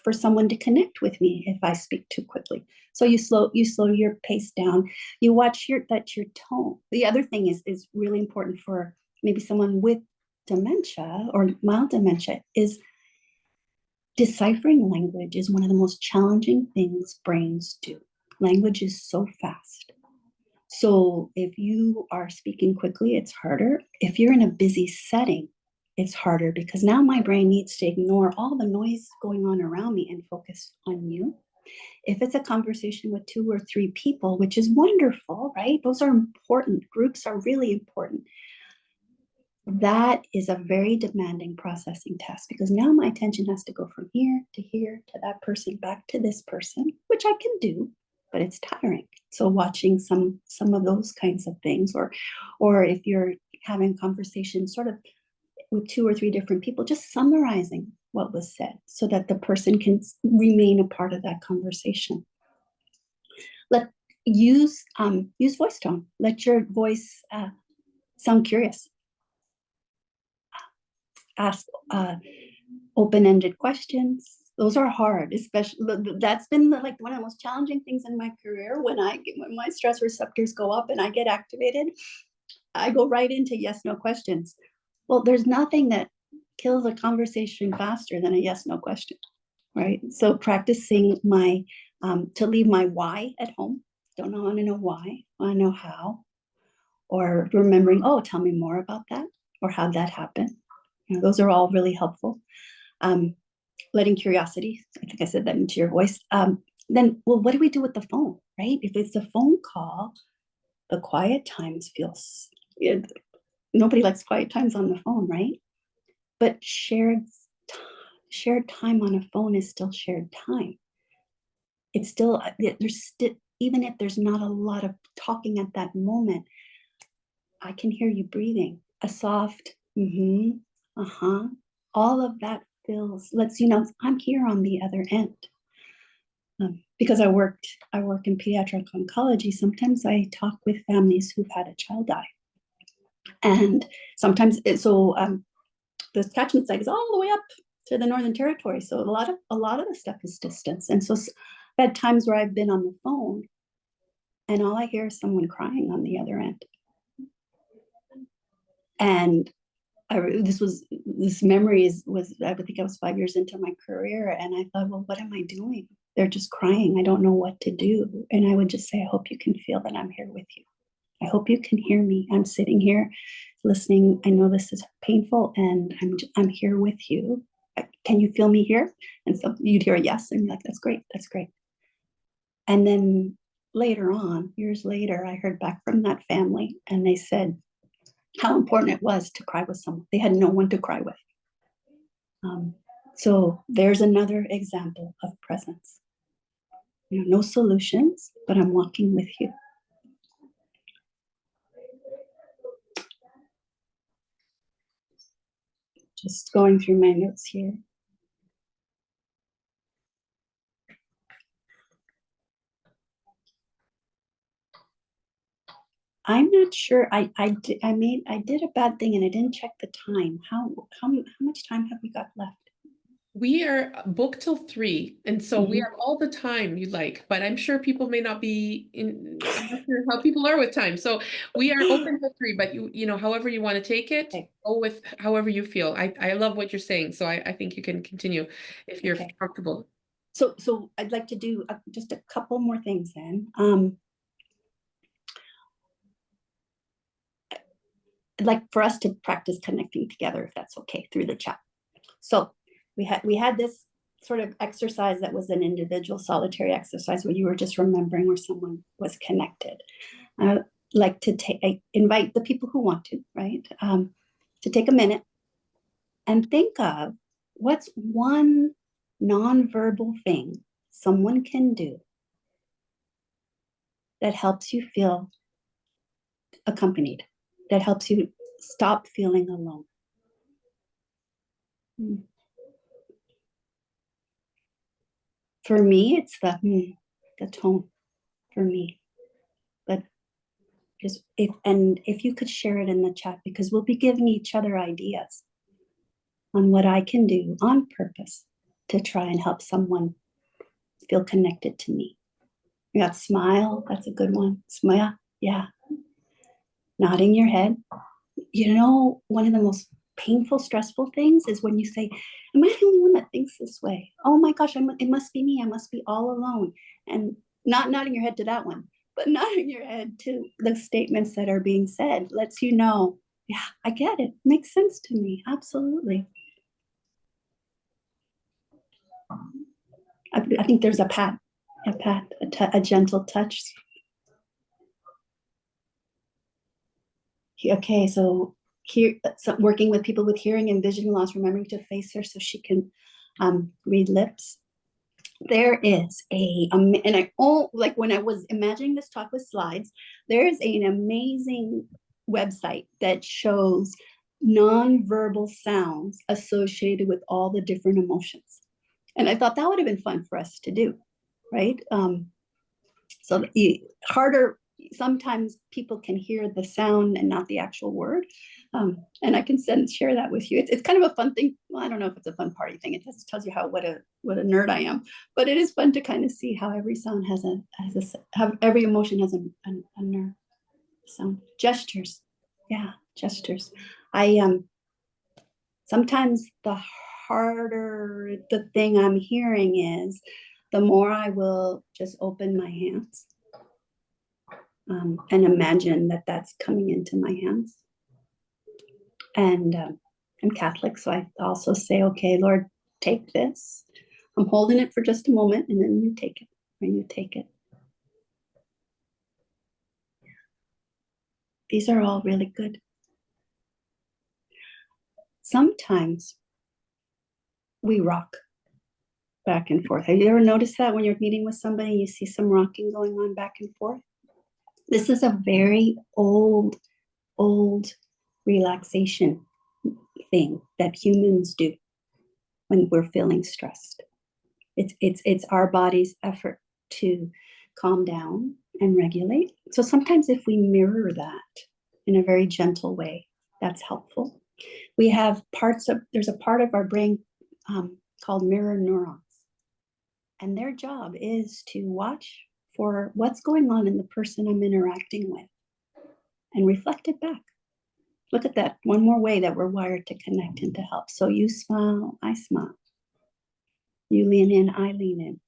for someone to connect with me if I speak too quickly. So you slow your pace down. You watch your tone. The other thing is really important for maybe someone with dementia or mild dementia is deciphering language is one of the most challenging things brains do. Language is so fast. So if you are speaking quickly, it's harder. If you're in a busy setting, it's harder because now my brain needs to ignore all the noise going on around me and focus on you. If it's a conversation with 2 or 3 people, which is wonderful, right? Those are important. Groups are really important. That is a very demanding processing task because now my attention has to go from here to that person, back to this person, which I can do, but it's tiring. So watching some of those kinds of things, or if you're having conversations sort of with 2 or 3 different people, just summarizing what was said so that the person can remain a part of that conversation. Use voice tone. Let your voice sound curious. Ask open-ended questions. Those are hard, especially that's been like one of the most challenging things in my career. When my stress receptors go up and I get activated, I go right into yes/no questions. Well, there's nothing that kills a conversation faster than a yes/no question, right? So practicing to leave my why at home. Don't want to know why, I want to know how. Or remembering, oh, tell me more about that, or how'd that happen? Those are all really helpful. Letting curiosity, I think I said that into your voice. Then, well, what do we do with the phone, right? If it's a phone call, the quiet times nobody likes quiet times on the phone, right? But shared time on a phone is still shared time. It's still, even if there's not a lot of talking at that moment, I can hear you breathing. A soft, all of that lets you know I'm here on the other end. Because I work in pediatric oncology, sometimes I talk with families who've had a child die. And sometimes the catchment site is all the way up to the Northern Territory. So a lot of the stuff is distance. And so I've had times where I've been on the phone and all I hear is someone crying on the other end. And this memory was, I think I was 5 years into my career, and I thought, well, what am I doing? They're just crying. I don't know what to do. And I would just say, I hope you can feel that I'm here with you. I hope you can hear me. I'm sitting here listening. I know this is painful, and I'm here with you. Can you feel me here? And so you'd hear a yes, and you're like, that's great, that's great. And then later on, years later, I heard back from that family, and they said how important it was to cry with someone. They had no one to cry with. So there's another example of presence. You know, no solutions, but I'm walking with you. Just going through my notes here. I'm not sure. I did a bad thing and I didn't check the time. How much time have we got left? We are booked till 3, and so we have all the time you like, but I'm sure people may not be in. I'm not sure how people are with time, so we are open till 3. But you know, however you want to take it, Okay. go with however you feel. I love what you're saying, so I think you can continue if you're Okay. comfortable. So I'd like to do just a couple more things then. I'd like for us to practice connecting together, if that's okay, through the chat. So we had this sort of exercise that was an individual solitary exercise where you were just remembering where someone was connected. I like to invite the people who want to, right, to take a minute and think of what's one nonverbal thing someone can do that helps you feel accompanied, that helps you stop feeling alone. For me, it's the tone for me. But just if you could share it in the chat, because we'll be giving each other ideas on what I can do on purpose to try and help someone feel connected to me. You got smile, that's a good one. Smile, yeah. Nodding your head. You know, one of the most painful, stressful things is when you say, am I the only one that thinks this way? Oh my gosh, it must be me. I must be all alone. And not nodding your head to that one, but nodding your head to the statements that are being said lets you know, yeah, I get it. Makes sense to me. Absolutely. I think there's a pat, a gentle touch. Okay, so here, working with people with hearing and vision loss, remembering to face her so she can read lips. There is and like when I was imagining this talk with slides, there is an amazing website that shows nonverbal sounds associated with all the different emotions. And I thought that would have been fun for us to do, right? So harder, sometimes people can hear the sound and not the actual word. And I can share that with you. It's kind of a fun thing. Well, I don't know if it's a fun party thing. It just tells you what a nerd I am. But it is fun to kind of see how every sound how every emotion has a nerve sound. Gestures, yeah, gestures. Sometimes the harder the thing I'm hearing is, the more I will just open my hands and imagine that that's coming into my hands. And I'm Catholic, so I also say, okay, Lord, take this. I'm holding it for just a moment, and then you take it, and you take it. These are all really good. Sometimes we rock back and forth. Have you ever noticed that when you're meeting with somebody, you see some rocking going on back and forth? This is a very old relaxation thing that humans do when we're feeling stressed. It's our body's effort to calm down and regulate. So sometimes if we mirror that in a very gentle way, that's helpful. We have there's a part of our brain called mirror neurons. And their job is to watch for what's going on in the person I'm interacting with and reflect it back. Look at that. One more way that we're wired to connect and to help. So you smile, I smile. You lean in, I lean in.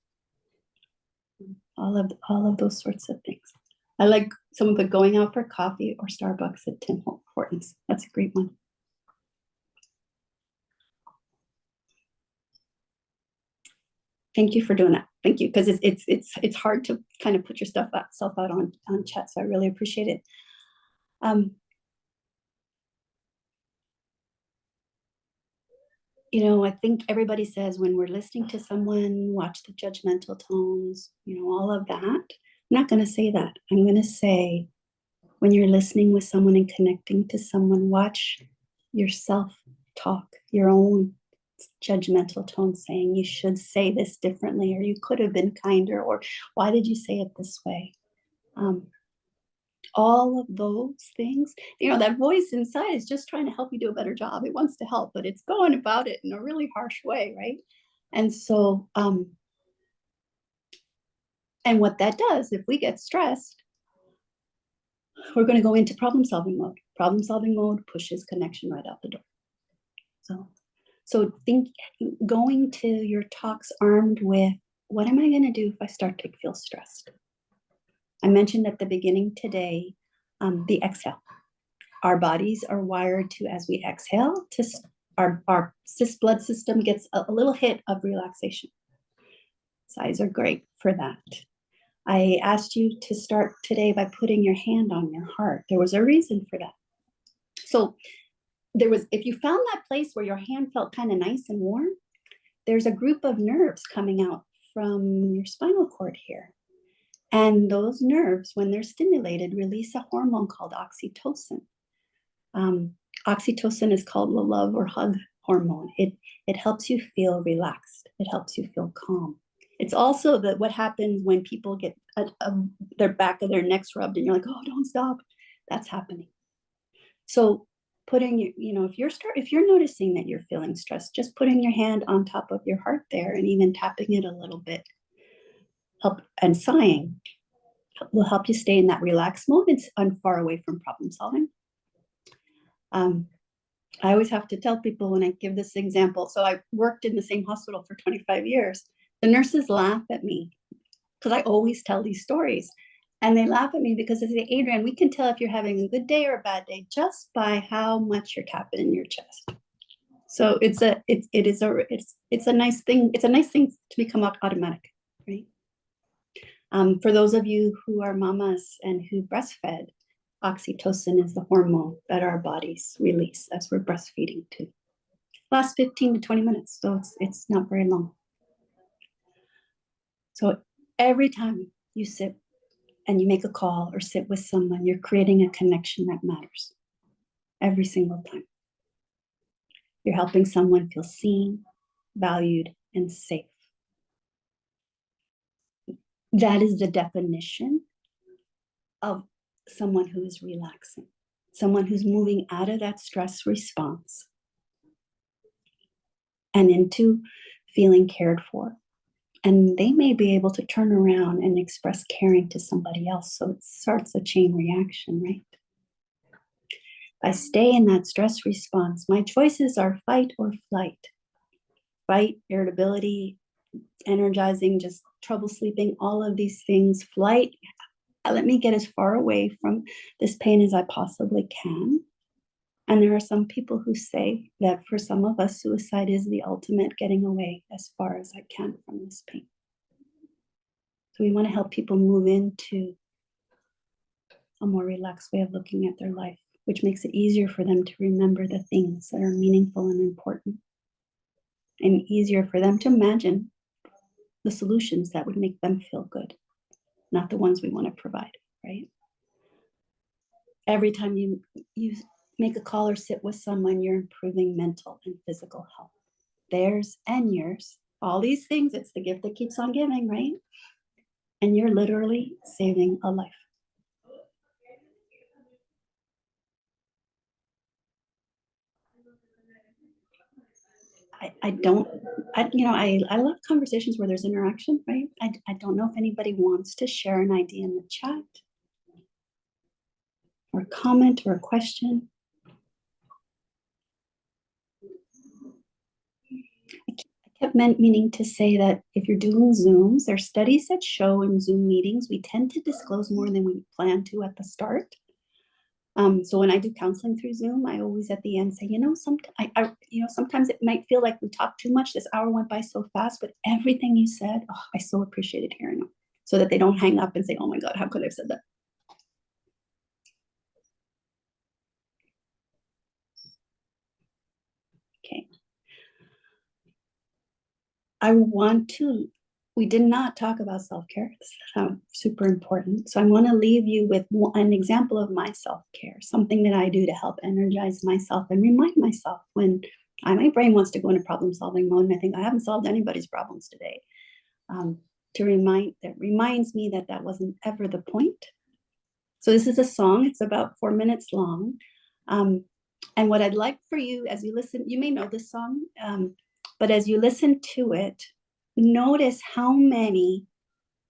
All of those sorts of things. I like someone put going out for coffee or Starbucks at Tim Hortons. That's a great one. Thank you for doing that. Thank you, because it's hard to kind of put your self out on chat. So I really appreciate it. You know, I think everybody says when we're listening to someone, watch the judgmental tones, you know, all of that. I'm not going to say that. I'm going to say when you're listening with someone and connecting to someone, watch yourself talk, your own judgmental tone saying you should say this differently, or you could have been kinder, or why did you say it this way? All of those things, you know, that voice inside is just trying to help you do a better job. It wants to help, but it's going about it in a really harsh way, right? And so, and what that does, if we get stressed, we're going to go into problem-solving mode. Problem-solving mode pushes connection right out the door. So think going to your talks armed with, what am I going to do if I start to feel stressed? I mentioned at the beginning today, the exhale. Our bodies are wired to, as we exhale, to our blood system gets a little hit of relaxation. Sighs are great for that. I asked you to start today by putting your hand on your heart. There was a reason for that. So if you found that place where your hand felt kind of nice and warm, there's a group of nerves coming out from your spinal cord here. And those nerves, when they're stimulated, release a hormone called oxytocin. Oxytocin is called the love or hug hormone. It helps you feel relaxed. It helps you feel calm. It's also what happens when people get their back of their necks rubbed and you're like, oh, don't stop. That's happening. So putting if you're noticing that you're feeling stressed, just putting your hand on top of your heart there and even tapping it a little bit, and sighing will help you stay in that relaxed mode and far away from problem solving. I always have to tell people when I give this example. So I worked in the same hospital for 25 years. The nurses laugh at me because I always tell these stories. And they laugh at me because they say, Adrienne, we can tell if you're having a good day or a bad day just by how much you're tapping in your chest. So it's a nice thing. It's a nice thing to become automatic, right? For those of you who are mamas and who breastfed, oxytocin is the hormone that our bodies release as we're breastfeeding too. Lasts 15 to 20 minutes, so it's not very long. So every time you sit and you make a call or sit with someone, you're creating a connection that matters. Every single time. You're helping someone feel seen, valued, and safe. That is the definition of someone who is relaxing, someone who's moving out of that stress response and into feeling cared for. And they may be able to turn around and express caring to somebody else. So it starts a chain reaction, right? If I stay in that stress response, my choices are fight or flight. Fight, irritability, energizing, just trouble sleeping, all of these things. Flight, let me get as far away from this pain as I possibly can. And there are some people who say that for some of us, suicide is the ultimate getting away as far as I can from this pain. So we want to help people move into a more relaxed way of looking at their life, which makes it easier for them to remember the things that are meaningful and important, and easier for them to imagine the solutions that would make them feel good, not the ones we want to provide, right? Every time you make a call or sit with someone, you're improving mental and physical health. Theirs and yours, all these things, it's the gift that keeps on giving, right? And you're literally saving a life. I don't, I love conversations where there's interaction, right? I don't know if anybody wants to share an idea in the chat or a comment or a question. I kept meaning to say that if you're doing Zooms, there are studies that show in Zoom meetings, we tend to disclose more than we plan to at the start. So when I do counseling through Zoom, I always at the end say, sometimes it might feel like we talked too much. This hour went by so fast, but everything you said, oh, I so appreciated hearing them, so that they don't hang up and say, oh my God, how could I have said that? Okay. We did not talk about self-care. It's super important. So I want to leave you with an example of my self-care, something that I do to help energize myself and remind myself when my brain wants to go into problem-solving mode and I think I haven't solved anybody's problems today. Reminds me that wasn't ever the point. So this is a song. It's about 4 minutes long. And what I'd like for you as you listen, you may know this song, but as you listen to it, notice how many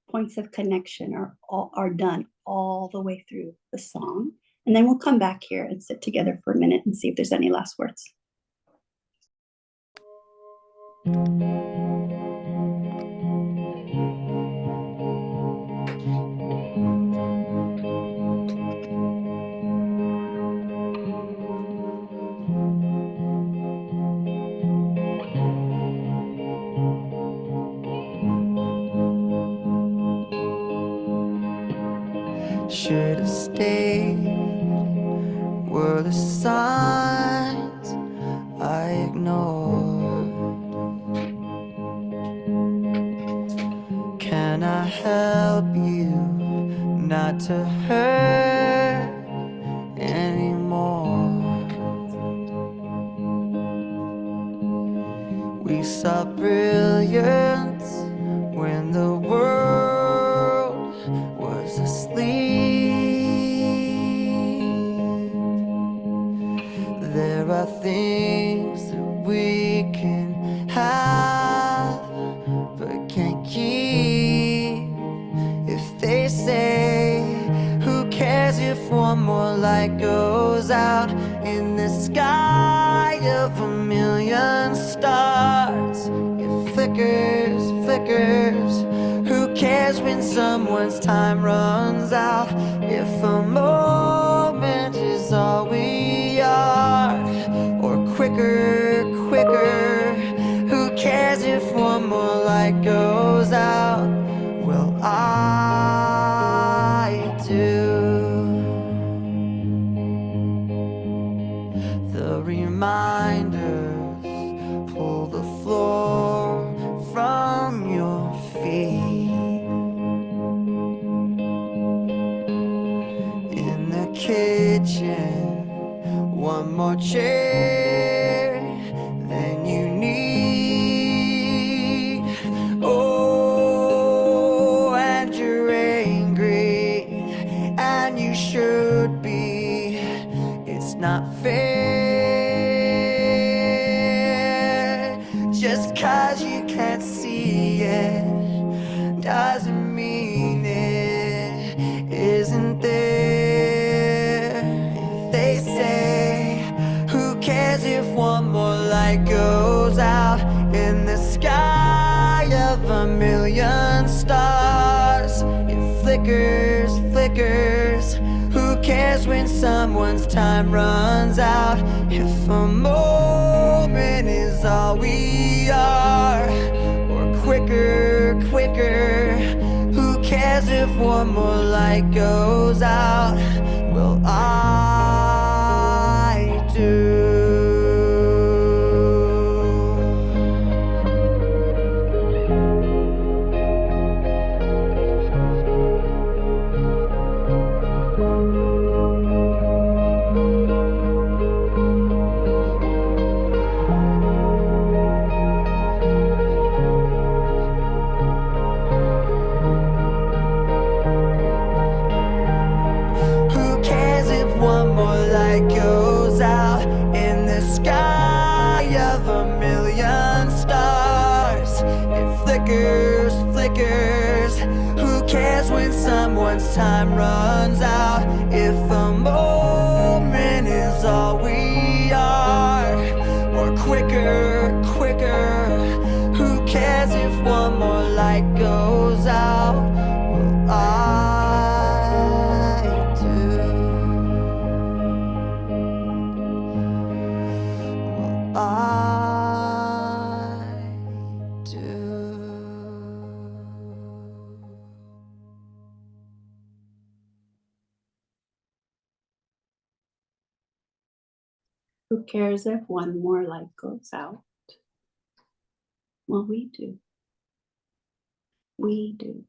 points of connection are done all the way through the song. And then we'll come back here and sit together for a minute and see if there's any last words. Should have stayed, were the signs I ignored. Can I help you not to hurt anymore? We saw brilliance when the world was asleep. There are things that we can have but can't keep. If they say, who cares if one more light goes out in the sky of a million stars? It flickers, flickers. Who cares when someone's time runs out? If a moment is all we are, or quicker, quicker. Who cares if one more light goes out? Well, I do. The reminders pull the floor from your feet. In the kitchen, one more chair than you need. Oh, and you're angry, and you should be. It's not fair. Just 'cause you can't see it doesn't mean it isn't there. If they say, who cares if one more light goes out in the sky of a million stars? It flickers, flickers. Who cares when someone's time runs out? If a moment is all we are, or quicker, quicker. Who cares if one more light goes out? Well, I do. Who cares if one flickers, flickers. Who cares when someone's time runs out? If a moment is all we are, or quicker, quicker. Who cares if one more light goes out? Well, I do. Well, I do. Who cares if one more light goes out? Well, we do. We do.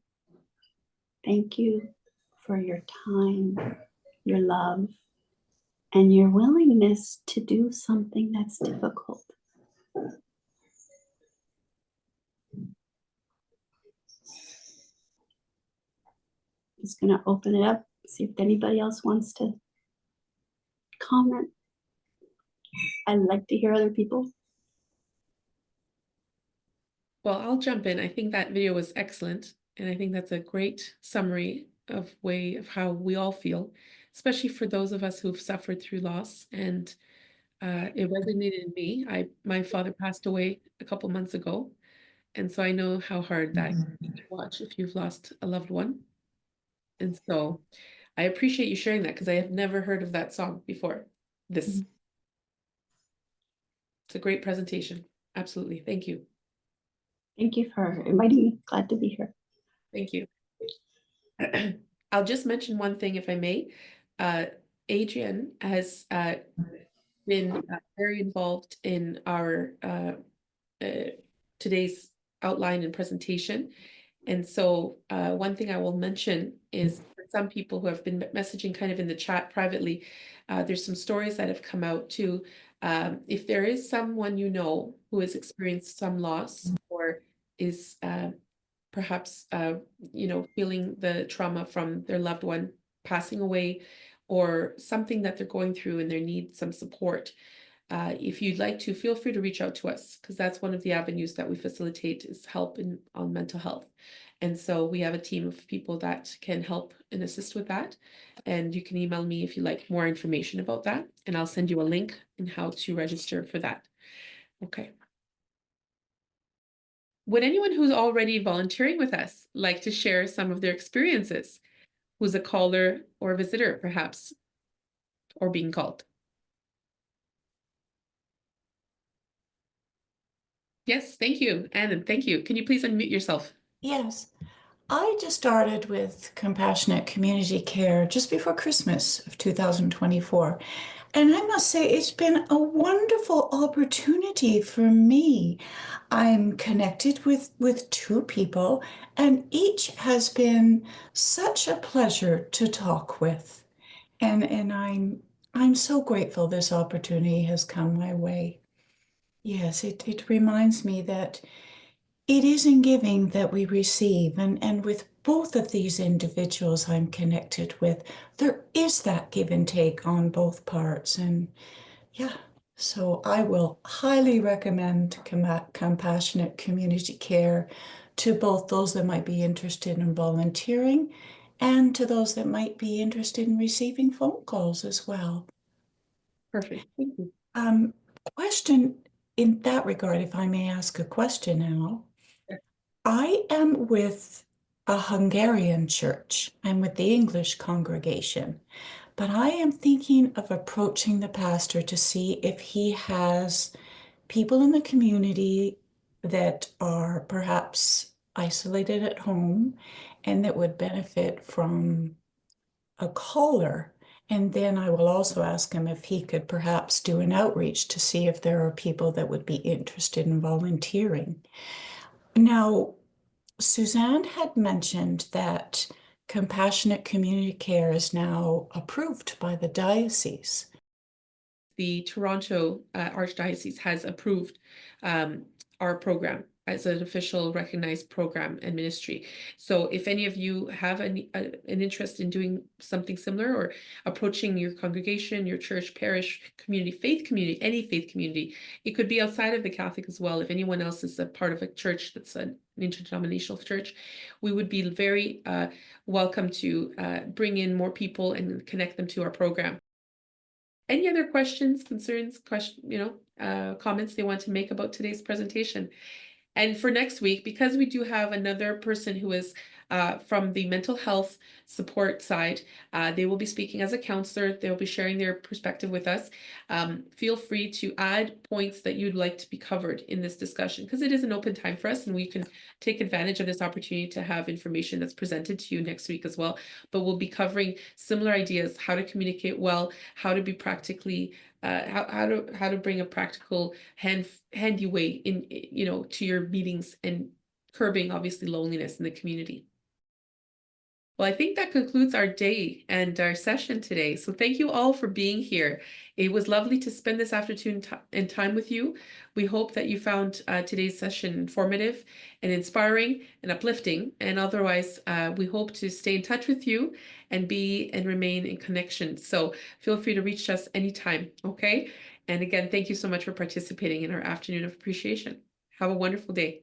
Thank you for your time, your love, and your willingness to do something that's difficult. Just going to open it up, see if anybody else wants to comment. I'd like to hear other people. Well, I'll jump in. I think that video was excellent. And I think that's a great summary of way of how we all feel, especially for those of us who've suffered through loss. And it resonated in me. My father passed away a couple months ago. And so I know how hard that can be to watch if you've lost a loved one. And so I appreciate you sharing that because I have never heard of that song before. It's a great presentation. Absolutely. Thank you. Thank you for inviting me. Glad to be here. Thank you. I'll just mention one thing, if I may. Adrienne has been very involved in our today's outline and presentation. And so one thing I will mention is for some people who have been messaging kind of in the chat privately, there's some stories that have come out too. If there is someone you know who has experienced some loss or is perhaps feeling the trauma from their loved one passing away or something that they're going through and they need some support, if you'd like to, feel free to reach out to us because that's one of the avenues that we facilitate is help on mental health. And so we have a team of people that can help and assist with that. And you can email me if you like more information about that. And I'll send you a link in how to register for that. Okay. Would anyone who's already volunteering with us like to share some of their experiences? Who's a caller or visitor, perhaps, or being called? Yes, thank you. Anna, thank you. Can you please unmute yourself? Yes. I just started with compassionate community care just before Christmas of 2024. And I must say, it's been a wonderful opportunity for me. I'm connected with two people, and each has been such a pleasure to talk with. And I'm so grateful this opportunity has come my way. Yes, it reminds me that it is in giving that we receive. And with both of these individuals I'm connected with, there is that give and take on both parts. And yeah, so I will highly recommend compassionate community care to both those that might be interested in volunteering and to those that might be interested in receiving phone calls as well. Perfect. Thank you. Question in that regard, if I may ask a question now. I am with a Hungarian church. I'm with the English congregation, but I am thinking of approaching the pastor to see if he has people in the community that are perhaps isolated at home and that would benefit from a caller. And then I will also ask him if he could perhaps do an outreach to see if there are people that would be interested in volunteering. Now, Suzanne had mentioned that compassionate community care is now approved by the diocese. The Toronto Archdiocese has approved our program as an official recognized program and ministry. So if any of you have an interest in doing something similar or approaching your congregation, your church, parish, community, any faith community, it could be outside of the Catholic as well. If anyone else is a part of a church that's an interdenominational church, we would be very welcome to bring in more people and connect them to our program. Any other questions, concerns, comments they want to make about today's presentation? And for next week, because we do have another person who is from the mental health support side, they will be speaking as a counselor. They'll be sharing their perspective with us. Feel free to add points that you'd like to be covered in this discussion, because it is an open time for us and we can take advantage of this opportunity to have information that's presented to you next week as well. But we'll be covering similar ideas: how to communicate well, how to be practically how to bring a practical handy way in to your meetings, and curbing obviously loneliness in the community. Well, I think that concludes our day and our session today. So thank you all for being here. It was lovely to spend this afternoon and time with you. We hope that you found today's session informative and inspiring and uplifting. And otherwise, we hope to stay in touch with you and remain in connection. So feel free to reach us anytime, okay? And again, thank you so much for participating in our afternoon of appreciation. Have a wonderful day.